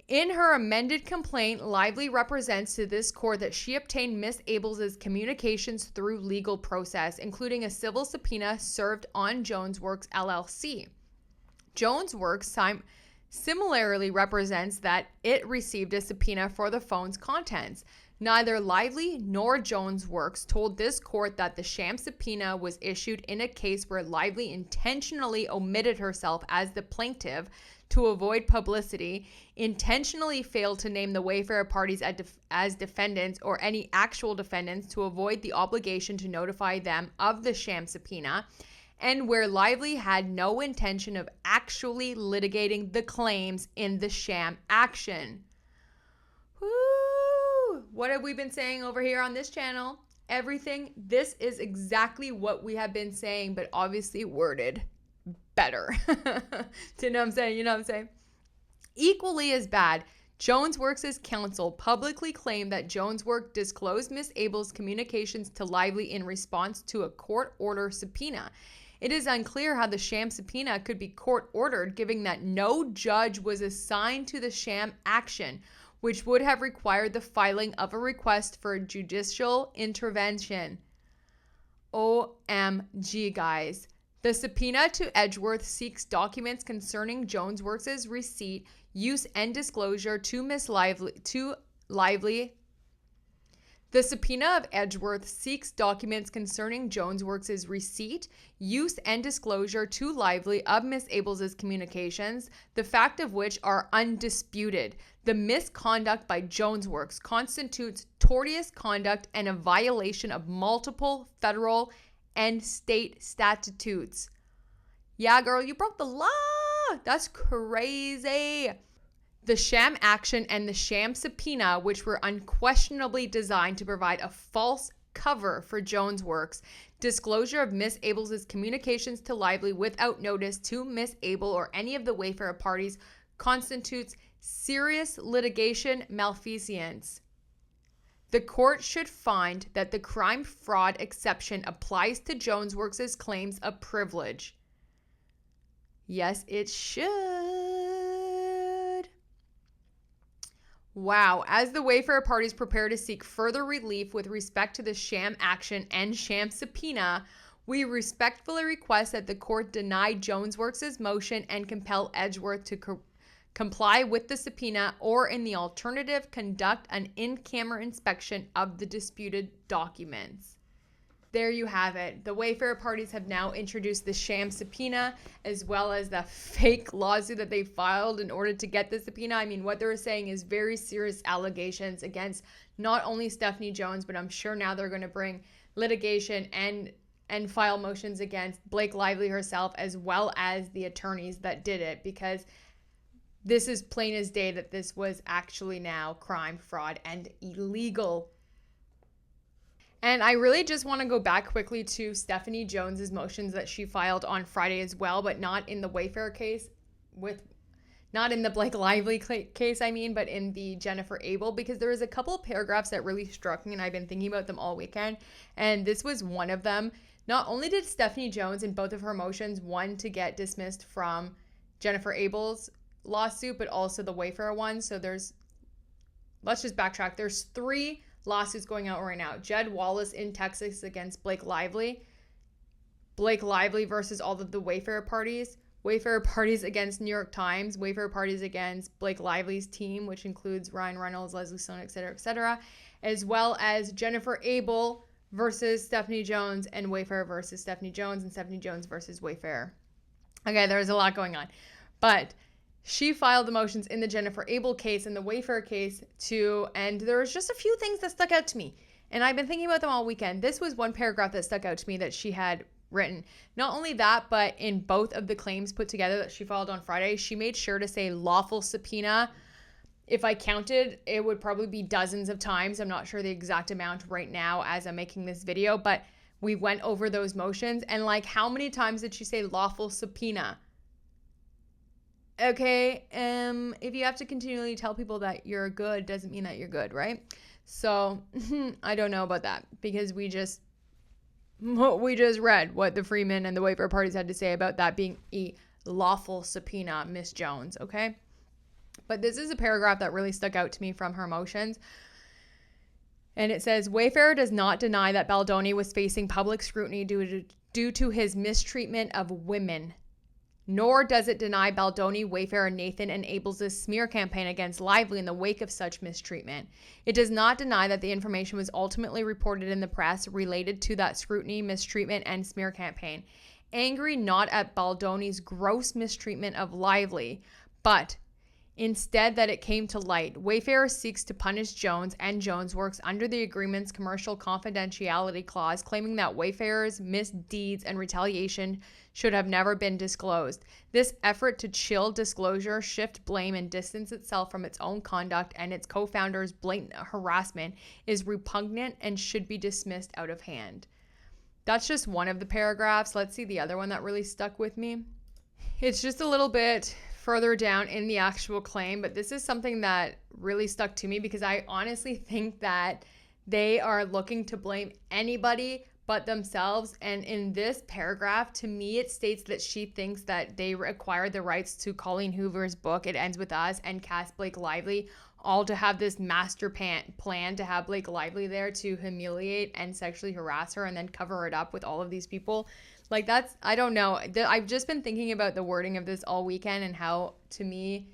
In her amended complaint, Lively represents to this court that she obtained Miss Abel's communications through legal process, including a civil subpoena served on Jonesworks LLC. Jonesworks similarly represents that it received a subpoena for the phone's contents. Neither Lively nor Jonesworks told this court that the sham subpoena was issued in a case where Lively intentionally omitted herself as the plaintiff to avoid publicity, intentionally failed to name the Wayfair parties as defendants or any actual defendants to avoid the obligation to notify them of the sham subpoena, and where Lively had no intention of actually litigating the claims in the sham action. Woo! What have we been saying over here on this channel? Everything. This is exactly what we have been saying, but obviously worded better. Do you know what I'm saying? You know what I'm saying? Equally as bad, Jonesworks' counsel publicly claimed that Jonesworks disclosed Miss Abel's communications to Lively in response to a court order subpoena. It is unclear how the sham subpoena could be court-ordered, given that no judge was assigned to the sham action, which would have required the filing of a request for judicial intervention. OMG, guys. The subpoena to Edgeworth seeks documents concerning Jonesworks' receipt, use, and disclosure to Lively. The subpoena of Edgeworth seeks documents concerning Jonesworks' receipt, use, and disclosure to Lively of Miss Abel's communications, the fact of which are undisputed. The misconduct by Jonesworks constitutes tortious conduct and a violation of multiple federal and state statutes. Yeah, girl, you broke the law. That's crazy. The sham action and the sham subpoena, which were unquestionably designed to provide a false cover for Jones Works. Disclosure of Miss Abels' communications to Lively without notice to Miss Abel or any of the Wayfarer parties constitutes serious litigation malfeasance. The court should find that the crime fraud exception applies to Jones Works' claims of privilege. Yes, it should. Wow. As the Wayfarer parties prepare to seek further relief with respect to the SHAM action and SHAM subpoena, we respectfully request that the court deny Jones Works' motion and compel Edgeworth to comply with the subpoena, or in the alternative, conduct an in-camera inspection of the disputed documents. There you have it. The Wayfarer parties have now introduced the SHAM subpoena as well as the fake lawsuit that they filed in order to get the subpoena. I mean, what they're saying is very serious allegations against not only Stephanie Jones, but I'm sure now they're going to bring litigation and file motions against Blake Lively herself as well as the attorneys that did it, because this is plain as day that this was actually now crime, fraud, and illegal. And I really just want to go back quickly to Stephanie Jones's motions that she filed on Friday as well, but not in the Wayfarer case, not in the Blake Lively case, but in the Jennifer Abel, because there was a couple of paragraphs that really struck me and I've been thinking about them all weekend. And this was one of them. Not only did Stephanie Jones in both of her motions want to get dismissed from Jennifer Abel's lawsuit, but also the Wayfarer one. So let's just backtrack. There's 3 lawsuits going out right now. Jed Wallace in Texas against Blake Lively. Blake Lively versus all of the Wayfarer parties. Wayfarer parties against New York Times. Wayfarer parties against Blake Lively's team, which includes Ryan Reynolds, Leslie Stone, etc., as well as Jennifer Abel versus Stephanie Jones, and Wayfarer versus Stephanie Jones, and Stephanie Jones versus Wayfarer. Okay, there's a lot going on. But she filed the motions in the Jennifer Abel case and the Wayfarer case too, and there was just a few things that stuck out to me. And I've been thinking about them all weekend. This was one paragraph that stuck out to me that she had written. Not only that, but in both of the claims put together that she filed on Friday, she made sure to say lawful subpoena. If I counted, it would probably be dozens of times. I'm not sure the exact amount right now as I'm making this video, but we went over those motions. And like, how many times did she say lawful subpoena? Okay, if you have to continually tell people that you're good, doesn't mean that you're good, right? So I don't know about that, because we just read what the Freeman and the Wayfarer parties had to say about that being a lawful subpoena, Miss Jones, okay? But this is a paragraph that really stuck out to me from her motions. And it says, Wayfarer does not deny that Baldoni was facing public scrutiny due to his mistreatment of women. Nor does it deny Baldoni, Wayfarer, Nathan, and Abels' smear campaign against Lively in the wake of such mistreatment. It does not deny that the information was ultimately reported in the press related to that scrutiny, mistreatment, and smear campaign. Angry not at Baldoni's gross mistreatment of Lively, but instead that it came to light. Wayfarer seeks to punish Jones and Jones Works under the agreement's commercial confidentiality clause, claiming that Wayfarer's misdeeds and retaliation should have never been disclosed. This effort to chill disclosure, shift blame, and distance itself from its own conduct and its co-founders' blatant harassment is repugnant and should be dismissed out of hand. That's just one of the paragraphs. Let's see the other one that really stuck with me. It's just a little bit further down in the actual claim, but this is something that really stuck to me because I honestly think that they are looking to blame anybody but themselves. And in this paragraph, to me, it states that she thinks that they acquired the rights to Colleen Hoover's book, It Ends With Us, and cast Blake Lively, all to have this master plan to have Blake Lively there to humiliate and sexually harass her and then cover it up with all of these people. Like, that's, I don't know. I've just been thinking about the wording of this all weekend and how, to me,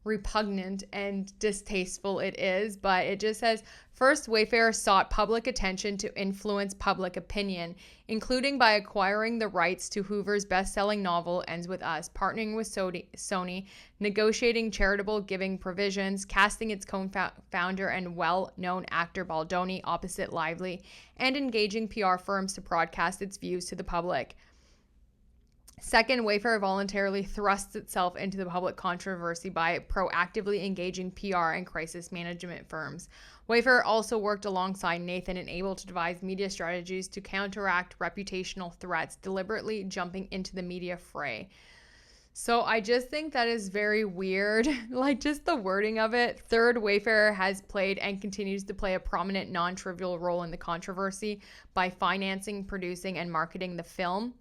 repugnant and distasteful it is. But it just says, first, Wayfarer sought public attention to influence public opinion, including by acquiring the rights to Hoover's best-selling novel Ends With Us, partnering with Sony, negotiating charitable giving provisions, casting its co-founder and well-known actor Baldoni opposite Lively, and engaging PR firms to broadcast its views to the public. Second, Wayfair voluntarily thrusts itself into the public controversy by proactively engaging PR and crisis management firms. Wayfair also worked alongside Nathan and able to devise media strategies to counteract reputational threats, deliberately jumping into the media fray. So I just think that is very weird, like just the wording of it. Third, Wayfair has played and continues to play a prominent, non-trivial role in the controversy by financing, producing, and marketing the film.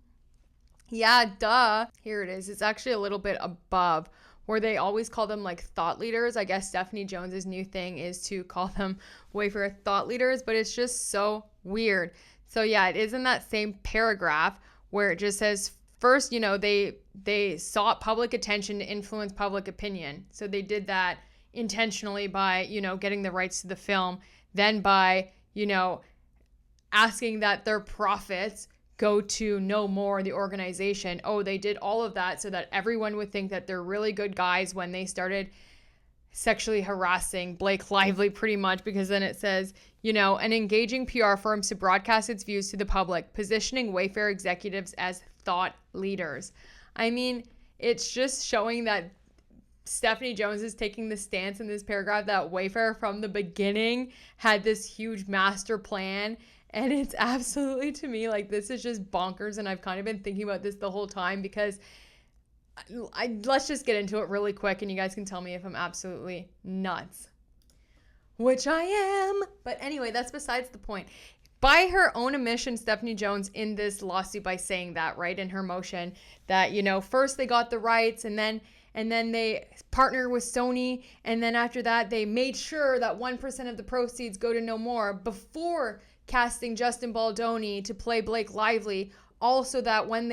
Yeah, duh. Here it is. It's actually a little bit above where they always call them like thought leaders. I guess Stephanie Jones's new thing is to call them Wayfair thought leaders, but it's just so weird. So yeah, it is in that same paragraph where it just says first, they sought public attention to influence public opinion. So they did that intentionally by, getting the rights to the film, then by, asking that their profits go to No More, the organization. Oh, they did all of that so that everyone would think that they're really good guys when they started sexually harassing Blake Lively, pretty much, because then it says, an engaging PR firm to broadcast its views to the public, positioning Wayfair executives as thought leaders. I mean, it's just showing that Stephanie Jones is taking the stance in this paragraph that Wayfair from the beginning had this huge master plan. And it's absolutely, to me, like, this is just bonkers. And I've kind of been thinking about this the whole time because let's just get into it really quick and you guys can tell me if I'm absolutely nuts. Which I am. But anyway, that's besides the point. By her own admission, Stephanie Jones in this lawsuit by saying that, right, in her motion, that, first they got the rights and then they partnered with Sony. And then after that, they made sure that 1% of the proceeds go to No More before casting Justin Baldoni to play Blake Lively, also that when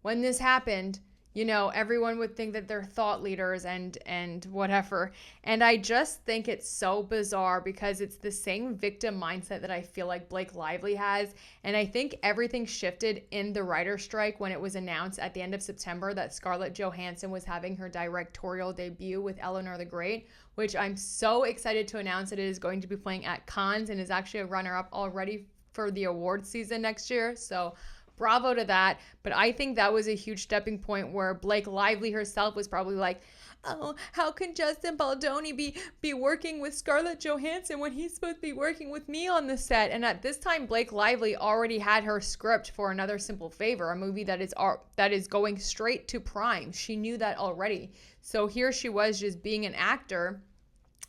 this happened, everyone would think that they're thought leaders and whatever. And I just think it's so bizarre because it's the same victim mindset that I feel like Blake Lively has. And I think everything shifted in the writer's strike when it was announced at the end of September that Scarlett Johansson was having her directorial debut with Eleanor the Great, which I'm so excited to announce that it is going to be playing at Cannes and is actually a runner-up already for the awards season next year. So bravo to that. But I think that was a huge stepping point where Blake Lively herself was probably like, oh, how can Justin Baldoni be working with Scarlett Johansson when he's supposed to be working with me on the set? And at this time, Blake Lively already had her script for Another Simple Favor, a movie that is going straight to Prime. She knew that already. So here she was just being an actor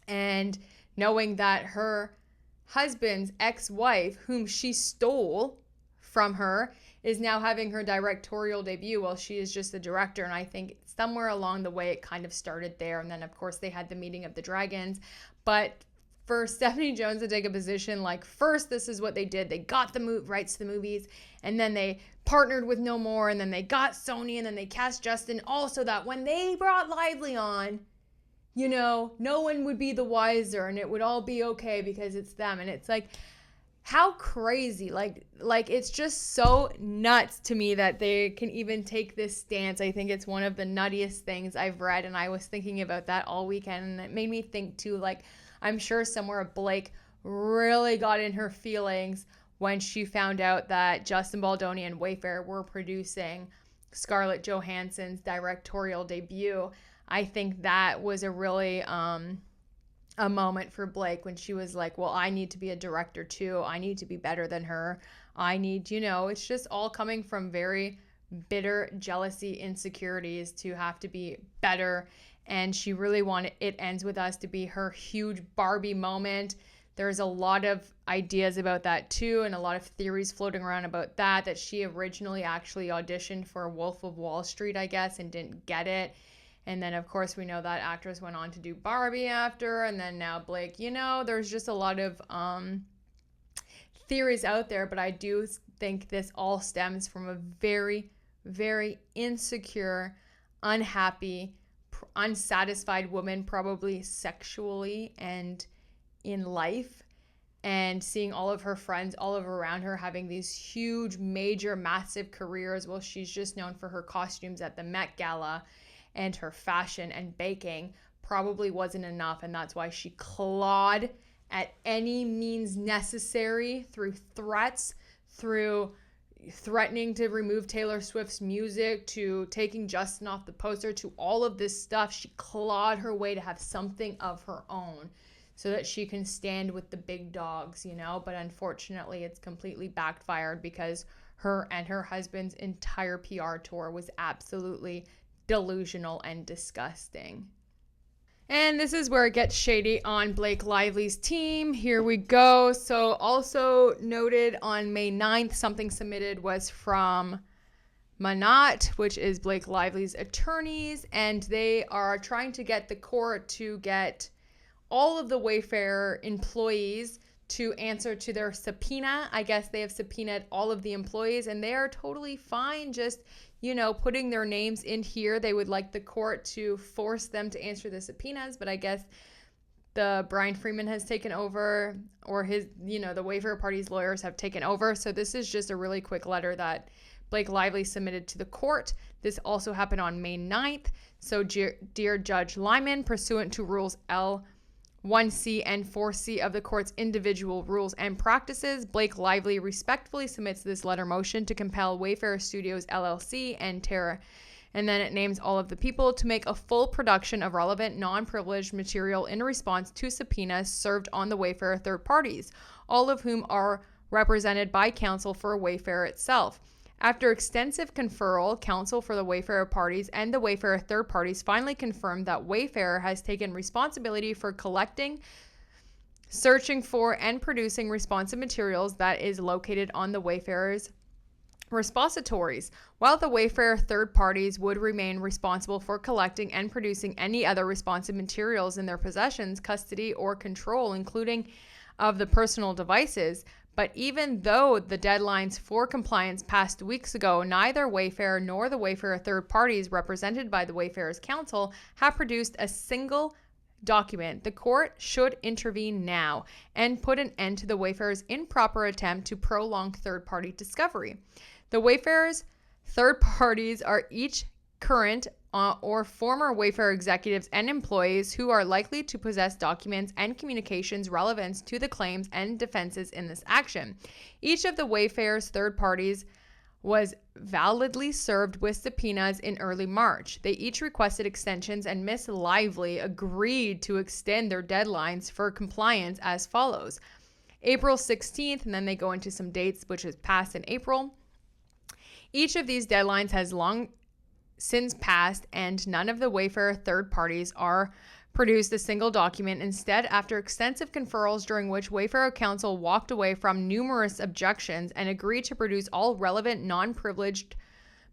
and knowing that her husband's ex-wife, whom she stole from her, is now having her directorial debut while she is just the director. And I think somewhere along the way it kind of started there. And then of course they had the meeting of the dragons. But for Stephanie Jones to take a position like, first this is what they did. They got the rights to the movies and then they partnered with No More and then they got Sony and then they cast Justin, also that when they brought Lively on, no one would be the wiser and it would all be okay because it's them. And it's like, how crazy, like it's just so nuts to me that they can even take this stance. I think it's one of the nuttiest things I've read, and I was thinking about that all weekend, and it made me think too, like, I'm sure somewhere Blake really got in her feelings when she found out that Justin Baldoni and Wayfair were producing Scarlett Johansson's directorial debut. I think that was a really a moment for Blake when she was like, well, I need to be a director too. I need to be better than her. I need, it's just all coming from very bitter jealousy, insecurities to have to be better. And she really wanted It Ends With Us to be her huge Barbie moment. There's a lot of ideas about that too, and a lot of theories floating around about that she originally actually auditioned for Wolf of Wall Street, I guess, and didn't get it. And then, of course, we know that actress went on to do Barbie after. And then now Blake, there's just a lot of theories out there. But I do think this all stems from a very, very insecure, unhappy, unsatisfied woman, probably sexually and in life. And seeing all of her friends all of around her having these huge, major, massive careers while she's just known for her costumes at the Met Gala. And her fashion and baking probably wasn't enough. And that's why she clawed at any means necessary through threats, through, threatening to remove Taylor Swift's music, to taking Justin off the poster, to all of this stuff. She clawed her way to have something of her own so that she can stand with the big dogs, you know? But unfortunately, it's completely backfired because her and her husband's entire PR tour was absolutely delusional and disgusting. And this is where it gets shady on Blake Lively's team. Here we go. So also noted on May 9th, something submitted was from Manat, which is Blake Lively's attorneys, and they are trying to get the court to get all of the Wayfair employees to answer to their subpoena. I guess they have subpoenaed all of the employees, and they are totally fine just, you know, putting their names in here. They would like the court to force them to answer the subpoenas, but I guess the Brian Freeman has taken over, or his, you know, the Wayfair Party's lawyers have taken over. So this is just a really quick letter that Blake Lively submitted to the court. This also happened on May 9th. So dear Judge Lyman, pursuant to rules L1C and 4C of the court's individual rules and practices, Blake Lively respectfully submits this letter motion to compel Wayfair Studios LLC and Terra, and then it names all of the people, to make a full production of relevant non-privileged material in response to subpoenas served on the Wayfair third parties, all of whom are represented by counsel for Wayfair itself. After extensive conferral, counsel for the Wayfair parties and the Wayfair third parties finally confirmed that Wayfair has taken responsibility for collecting, searching for, and producing responsive materials that is located on the Wayfair's repositories, while the Wayfair third parties would remain responsible for collecting and producing any other responsive materials in their possessions, custody, or control, including of the personal devices. But even though the deadlines for compliance passed weeks ago, neither Wayfair nor the Wayfair third parties represented by the Wayfair's counsel have produced a single document. The court should intervene now and put an end to the Wayfair's improper attempt to prolong third-party discovery. The Wayfair's third parties are each current or former Wayfair executives and employees who are likely to possess documents and communications relevant to the claims and defenses in this action. Each of the Wayfair's third parties was validly served with subpoenas in early March. They each requested extensions, and Ms. Lively agreed to extend their deadlines for compliance as follows. April 16th, and then they go into some dates which is passed in April. Each of these deadlines has long since passed, and none of the Wayfair third parties are produced a single document. Instead, after extensive conferrals during which Wayfair counsel walked away from numerous objections and agreed to produce all relevant non-privileged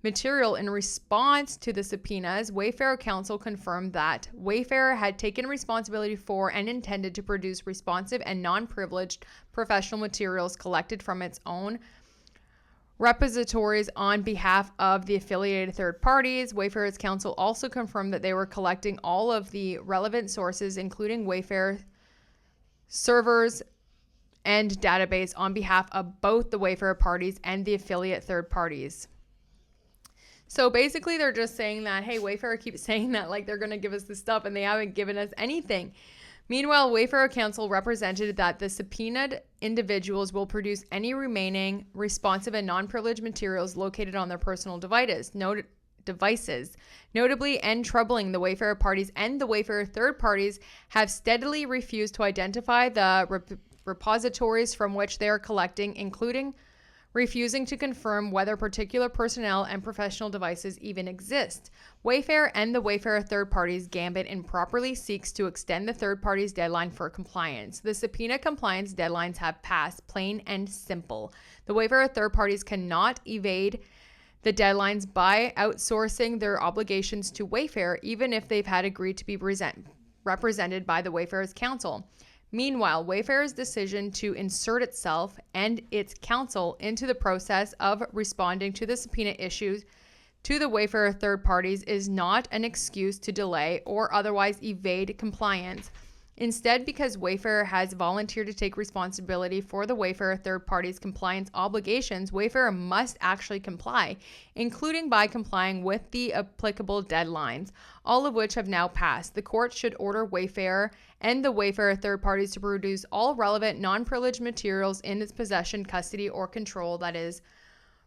material in response to the subpoenas, Wayfair counsel confirmed that Wayfair had taken responsibility for and intended to produce responsive and non-privileged professional materials collected from its own repositories on behalf of the affiliated third parties. Wayfair's counsel also confirmed that they were collecting all of the relevant sources, including Wayfair servers and database, on behalf of both the Wayfair parties and the affiliate third parties. So basically they're just saying that, hey, Wayfair keeps saying that like they're going to give us this stuff, and they haven't given us anything. Meanwhile, Wayfair counsel represented that the subpoenaed individuals will produce any remaining responsive and non-privileged materials located on their personal devices. Notably and troubling, the Wayfair parties and the Wayfair third parties have steadily refused to identify the repositories from which they are collecting, including refusing to confirm whether particular personnel and professional devices even exist. Wayfair and the Wayfair third parties gambit improperly seeks to extend the third party's deadline for compliance. The subpoena compliance deadlines have passed, plain and simple. The Wayfair third parties cannot evade the deadlines by outsourcing their obligations to Wayfair, even if they've had agreed to be represented by the Wayfair's counsel. Meanwhile, Wayfair's decision to insert itself and its counsel into the process of responding to the subpoena issues to the Wayfair third parties is not an excuse to delay or otherwise evade compliance. Instead, because Wayfair has volunteered to take responsibility for the Wayfair third parties' compliance obligations, Wayfair must actually comply, including by complying with the applicable deadlines, all of which have now passed. The court should order Wayfair and the Wayfair third parties to produce all relevant non-privileged materials in its possession, custody, or control that is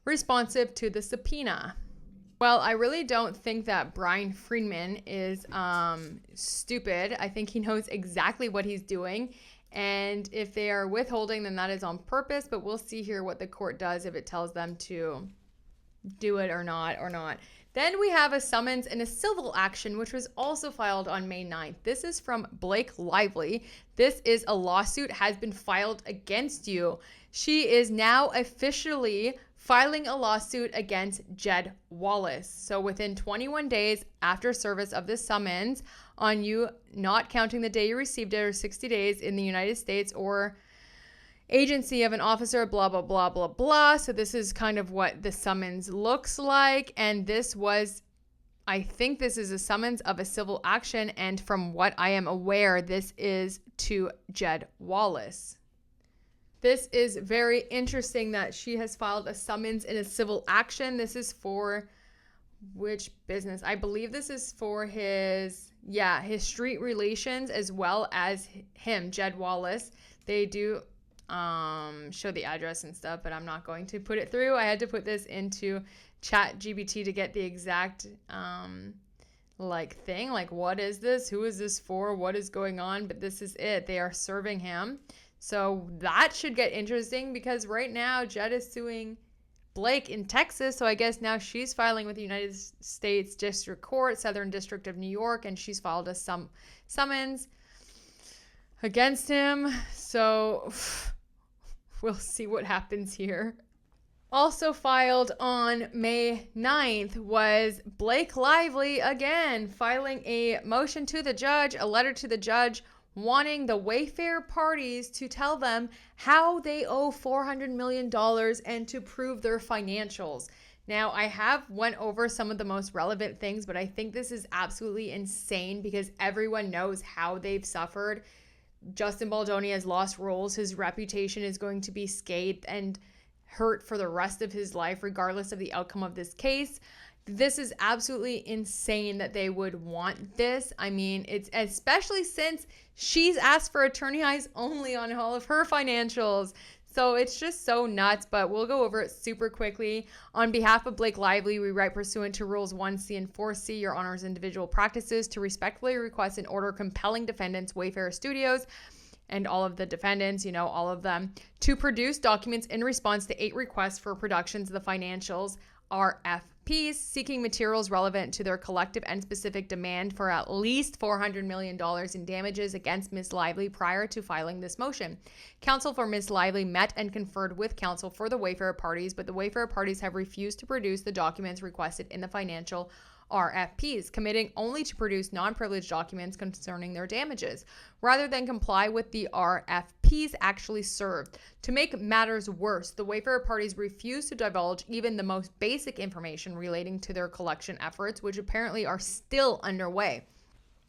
responsive to the subpoena. Well, I really don't think that Brian Friedman is stupid. I think he knows exactly what he's doing. And if they are withholding, then that is on purpose. But we'll see here what the court does, if it tells them to do it or not. Then we have a summons in a civil action, which was also filed on May 9th. This is from Blake Lively. This is a lawsuit has been filed against you. She is now officially filing a lawsuit against Jed Wallace. So within 21 days after service of this summons on you, not counting the day you received it, or 60 days in the United States or agency of an officer, blah, blah, blah, blah, blah. So this is kind of what the summons looks like. And this was, I think this is a summons of a civil action. And from what I am aware, this is to Jed Wallace. This is very interesting that she has filed a summons in a civil action. This is for which business? I believe this is for his street relations, as well as him, Jed Wallace. They do show the address and stuff, but I'm not going to put it through. I had to put this into ChatGPT to get the exact thing, like what is this, who is this for, what is going on. But this is it. They are serving him, so that should get interesting, because right now Jed is suing Blake in Texas. So I guess now she's filing with the United States District Court, Southern District of New York, and she's filed a summons against him. So we'll see what happens here. Also filed on May 9th was Blake Lively again, filing a motion to the judge, a letter to the judge, wanting the Wayfair parties to tell them how they owe $400 million and to prove their financials. Now, I have went over some of the most relevant things, but I think this is absolutely insane, because everyone knows how they've suffered. Justin Baldoni has lost roles. His reputation is going to be scathed and hurt for the rest of his life, regardless of the outcome of this case. This is absolutely insane that they would want this. I mean, it's especially since she's asked for attorney eyes only on all of her financials. So it's just so nuts, but we'll go over it super quickly. On behalf of Blake Lively, we write pursuant to Rules 1C and 4C, Your Honor's individual practices, to respectfully request an order compelling defendants, Wayfair Studios, and all of the defendants, all of them, to produce documents in response to 8 requests for productions of the financials, RFPs, seeking materials relevant to their collective and specific demand for at least $400 million in damages against Ms. Lively prior to filing this motion. Counsel for Ms. Lively met and conferred with counsel for the Wayfair parties, but the Wayfair parties have refused to produce the documents requested in the financial RFPs, committing only to produce non-privileged documents concerning their damages, rather than comply with the RFPs actually served. To make matters worse, the Wayfair parties refuse to divulge even the most basic information relating to their collection efforts, which apparently are still underway,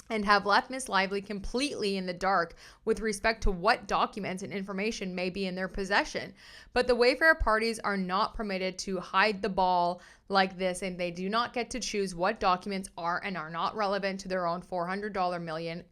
and have left Ms. Lively completely in the dark with respect to what documents and information may be in their possession. But the Wayfair parties are not permitted to hide the ball like this, and they do not get to choose what documents are and are not relevant to their own $400 million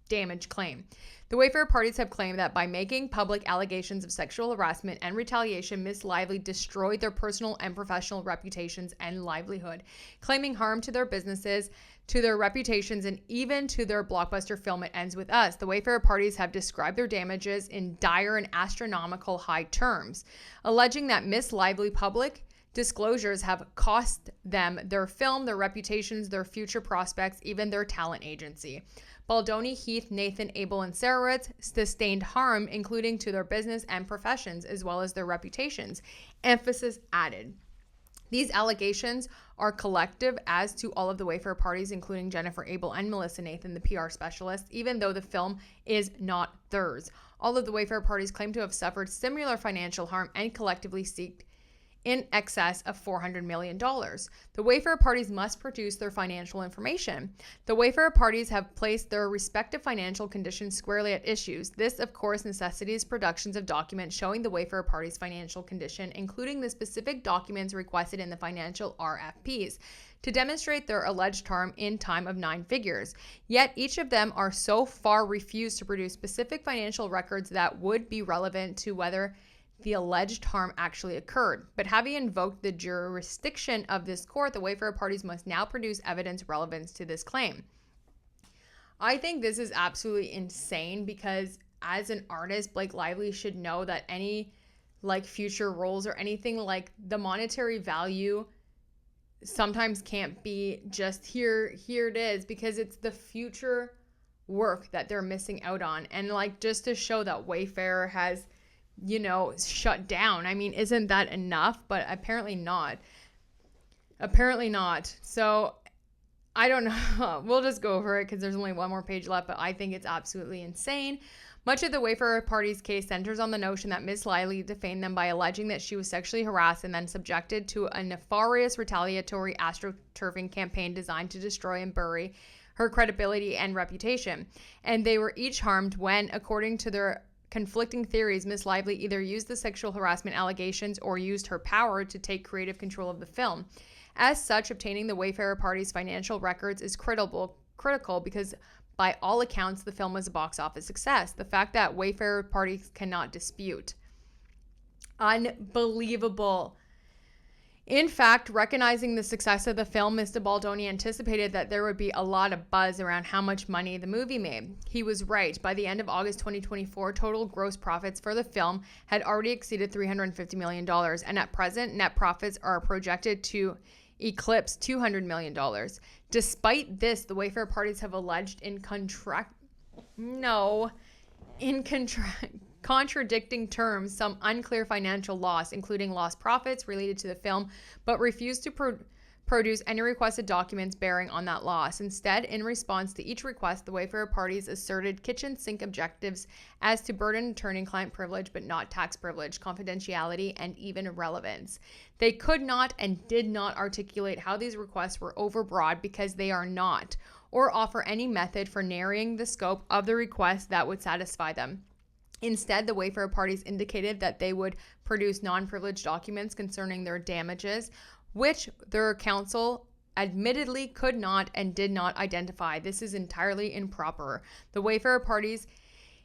damage claim. The Wayfair parties have claimed that by making public allegations of sexual harassment and retaliation, Ms. Lively destroyed their personal and professional reputations and livelihood, claiming harm to their businesses, to their reputations, and even to their blockbuster film It Ends With Us. The Wayfair parties have described their damages in dire and astronomical high terms, alleging that Ms. Lively public disclosures have cost them their film, their reputations, their future prospects, even their talent agency. Baldoni, Heath, Nathan, Abel, and Sarowitz sustained harm, including to their business and professions, as well as their reputations. Emphasis added. These allegations are collective as to all of the Wayfair parties, including Jennifer Abel and Melissa Nathan, the PR specialist, even though the film is not theirs. All of the Wayfair parties claim to have suffered similar financial harm and collectively seek in excess of $400 million. The Wayfair parties must produce their financial information. The Wayfair parties have placed their respective financial conditions squarely at issues. This, of course, necessitates productions of documents showing the Wayfair parties' financial condition, including the specific documents requested in the financial RFPs, to demonstrate their alleged harm in time of 9 figures. Yet each of them are so far refused to produce specific financial records that would be relevant to whether the alleged harm actually occurred. But having invoked the jurisdiction of this court, the Wayfarer parties must now produce evidence relevant to this claim. I think this is absolutely insane because as an artist, Blake Lively should know that any future roles or anything, the monetary value sometimes can't be just here it is, because it's the future work that they're missing out on. And just to show that Wayfarer has shut down, I mean, isn't that enough? But apparently not. So I don't know. We'll just go over it because there's only one more page left, but I think it's absolutely insane. Much of the Wayfarer party's case centers on the notion that Ms. Lively defamed them by alleging that she was sexually harassed and then subjected to a nefarious retaliatory astroturfing campaign designed to destroy and bury her credibility and reputation. And they were each harmed when, according to their conflicting theories, Ms. Lively either used the sexual harassment allegations or used her power to take creative control of the film. As such, obtaining the Wayfarer party's financial records is critical because by all accounts, the film was a box office success. The fact that Wayfarer parties cannot dispute. Unbelievable. In fact, recognizing the success of the film, Mr. Baldoni anticipated that there would be a lot of buzz around how much money the movie made. He was right. By the end of August 2024, total gross profits for the film had already exceeded $350 million. And at present, net profits are projected to eclipse $200 million. Despite this, the Wayfarer parties have alleged in contradicting terms some unclear financial loss, including lost profits related to the film, but refused to produce any requested documents bearing on that loss. Instead, in response to each request, the Wayfarer parties asserted kitchen sink objectives as to burden attorney-client privilege, but not tax privilege, confidentiality, and even relevance. They could not and did not articulate how these requests were overbroad because they are not, or offer any method for narrowing the scope of the request that would satisfy them. Instead, the Wayfarer parties indicated that they would produce non-privileged documents concerning their damages, which their counsel admittedly could not and did not identify. This is entirely improper. The Wayfarer parties,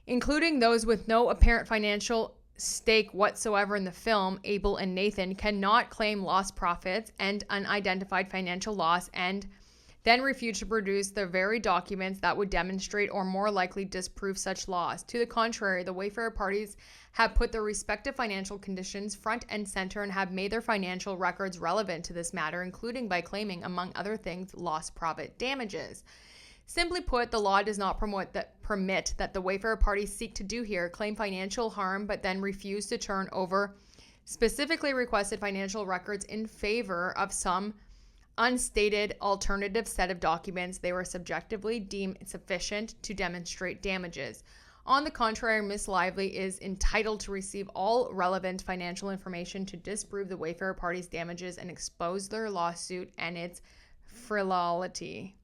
including those with no apparent financial stake whatsoever in the film, Abel and Nathan, cannot claim lost profits and unidentified financial loss and then refuse to produce the very documents that would demonstrate or more likely disprove such loss. To the contrary, the Wayfarer parties have put their respective financial conditions front and center and have made their financial records relevant to this matter, including by claiming, among other things, lost profit damages. Simply put, the law does not permit that the Wayfarer parties seek to do here, claim financial harm, but then refuse to turn over specifically requested financial records in favor of some unstated alternative set of documents they were subjectively deemed sufficient to demonstrate damages. On the contrary, Ms. Lively is entitled to receive all relevant financial information to disprove the Wayfarer party's damages and expose their lawsuit and its frivolity.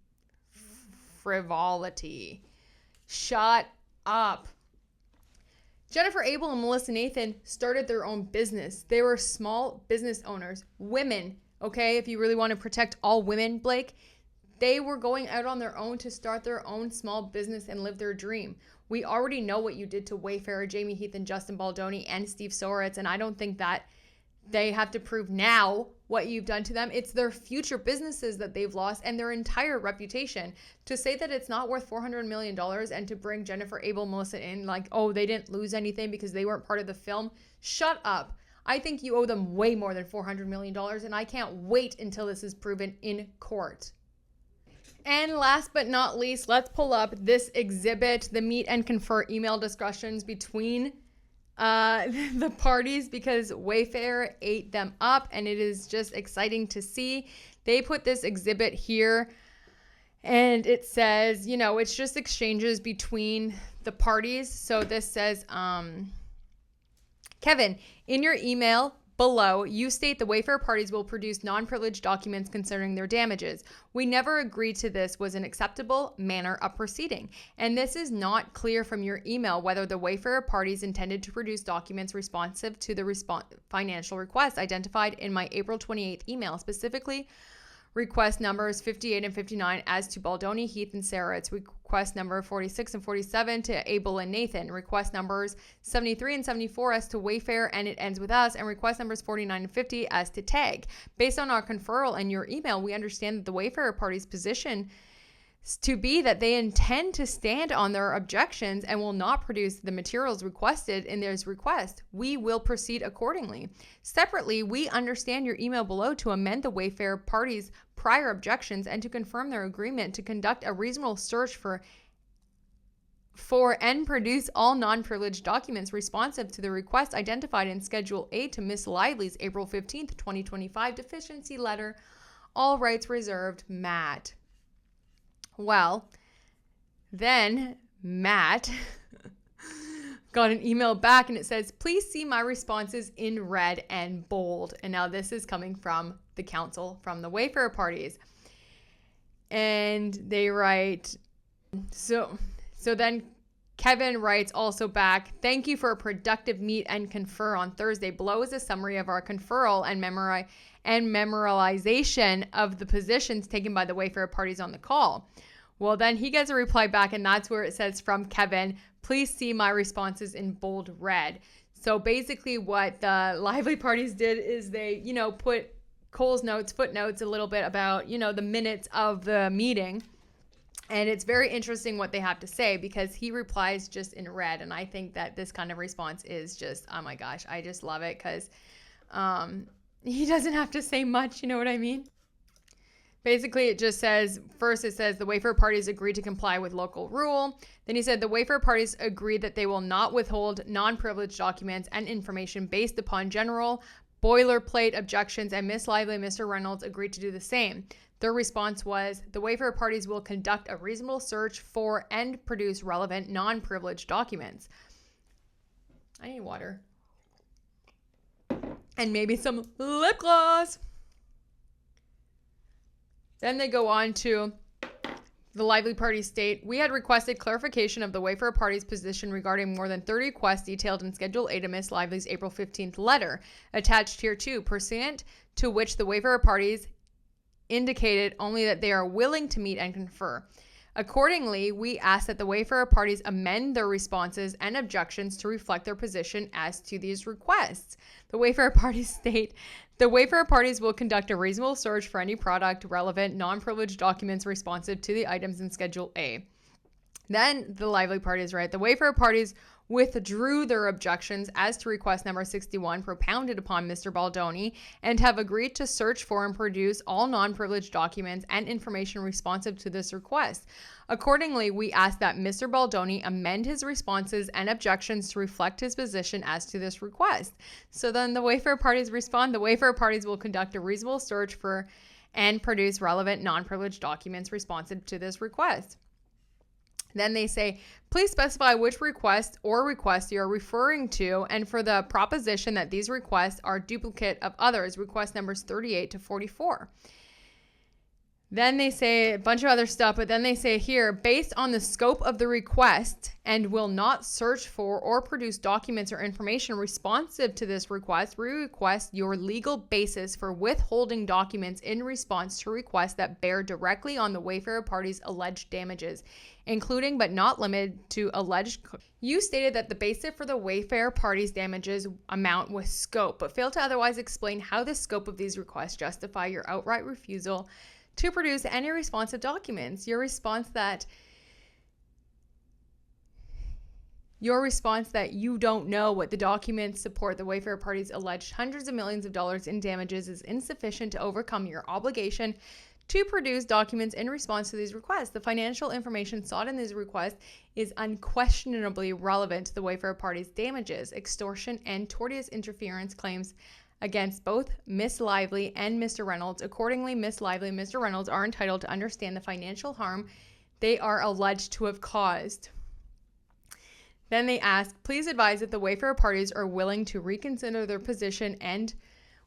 Shut up. Jennifer Abel and Melissa Nathan started their own business. They were small business owners, women. Okay, if you really want to protect all women, Blake, they were going out on their own to start their own small business and live their dream. We already know what you did to Wayfarer, Jamie Heath, and Justin Baldoni, and Steve Soritz, and I don't think that they have to prove now what you've done to them. It's their future businesses that they've lost and their entire reputation. To say that it's not worth $400 million and to bring Jennifer Abel, Melissa in they didn't lose anything because they weren't part of the film. Shut up. I think you owe them way more than $400 million, and I can't wait until this is proven in court. And last but not least, let's pull up this exhibit, the meet and confer email discussions between the parties, because Wayfarer ate them up, and it is just exciting to see. They put this exhibit here, and it says, it's just exchanges between the parties. So this says, Kevin, in your email below, you state the Wayfarer parties will produce non-privileged documents concerning their damages. We never agreed to this was an acceptable manner of proceeding, and this is not clear from your email whether the Wayfarer parties intended to produce documents responsive to the financial request identified in my April 28th email, specifically request numbers 58 and 59 as to Baldoni, Heath, and Sarah. It's request number 46 and 47 to Abel and Nathan. Request numbers 73 and 74 as to Wayfair, and it ends with us. And request numbers 49 and 50 as to Tag. Based on our conferral and your email, we understand that the Wayfair party's position to be that they intend to stand on their objections and will not produce the materials requested in their request. We will proceed accordingly. Separately, we understand your email below to amend the Wayfair party's prior objections and to confirm their agreement to conduct a reasonable search for and produce all non-privileged documents responsive to the request identified in Schedule A to Ms. Lively's April 15th, 2025 deficiency letter. All rights reserved, Matt. Well, then Matt got an email back and it says, please see my responses in red and bold. And now this is coming from the council from the Wayfair parties. And they write, so then Kevin writes also back, thank you for a productive meet and confer on Thursday. Below is a summary of our conferral and memorialization of the positions taken by the Wayfair parties on the call. Well, then he gets a reply back, and that's where it says from Kevin, please see my responses in bold red. So basically what the Lively parties did is they, put Cole's notes, footnotes a little bit about, the minutes of the meeting. And it's very interesting what they have to say because he replies just in red. And I think that this kind of response is just, oh my gosh, I just love it because he doesn't have to say much, you know what I mean? Basically, it just says, first it says the Wayfair parties agreed to comply with local rule. Then he said the Wayfair parties agreed that they will not withhold non-privileged documents and information based upon general boilerplate objections, and Ms. Lively and Mr. Reynolds agreed to do the same. Their response was, the Wayfair parties will conduct a reasonable search for and produce relevant non-privileged documents. I need water. And maybe some lip gloss. Then they go on to the Lively party state, we had requested clarification of the Wayfair party's position regarding more than 30 requests detailed in Schedule A to Ms. Lively's April 15th letter, attached here too, pursuant to which the Wayfair parties indicated only that they are willing to meet and confer. Accordingly, we ask that the Wayfair parties amend their responses and objections to reflect their position as to these requests. The Wayfair parties state, the Wayfair parties will conduct a reasonable search for any product, relevant, non-privileged documents responsive to the items in Schedule A. Then the Lively parties write, the Wayfair parties withdrew their objections as to request number 61 propounded upon Mr. Baldoni and have agreed to search for and produce all non-privileged documents and information responsive to this request. Accordingly, we ask that Mr. Baldoni amend his responses and objections to reflect his position as to this request. So then the Wayfair parties respond, the Wayfair parties will conduct a reasonable search for and produce relevant non-privileged documents responsive to this request. Then they say, please specify which request or request you are referring to and for the proposition that these requests are duplicate of others, request numbers 38 to 44. Then they say a bunch of other stuff, but then they say here, based on the scope of the request and will not search for or produce documents or information responsive to this request, we request your legal basis for withholding documents in response to requests that bear directly on the Wayfair party's alleged damages, including but not limited to alleged. You stated that the basis for the Wayfair party's damages amount was scope, but failed to otherwise explain how the scope of these requests justify your outright refusal to produce any responsive documents. Your response that you don't know what the documents support the Wayfair party's alleged hundreds of millions of dollars in damages is insufficient to overcome your obligation to produce documents in response to these requests. The financial information sought in these requests is unquestionably relevant to the Wayfair party's damages, extortion, and tortious interference claims against both Miss Lively and Mr. Reynolds. Accordingly, Miss Lively and Mr. Reynolds are entitled to understand the financial harm they are alleged to have caused. Then they ask, please advise that the Wayfair parties are willing to reconsider their position and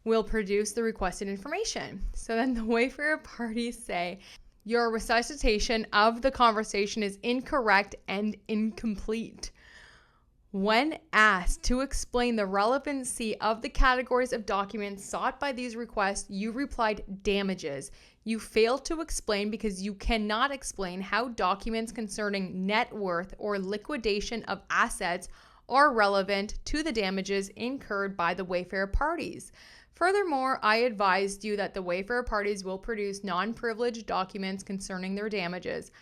will produce the requested information. So then the Wayfair parties say, your recitation of the conversation is incorrect and incomplete. When asked to explain the relevancy of the categories of documents sought by these requests, you replied damages. You failed to explain because you cannot explain how documents concerning net worth or liquidation of assets are relevant to the damages incurred by the Wayfarer parties. Furthermore, I advised you that the Wayfarer parties will produce non-privileged documents concerning their damages.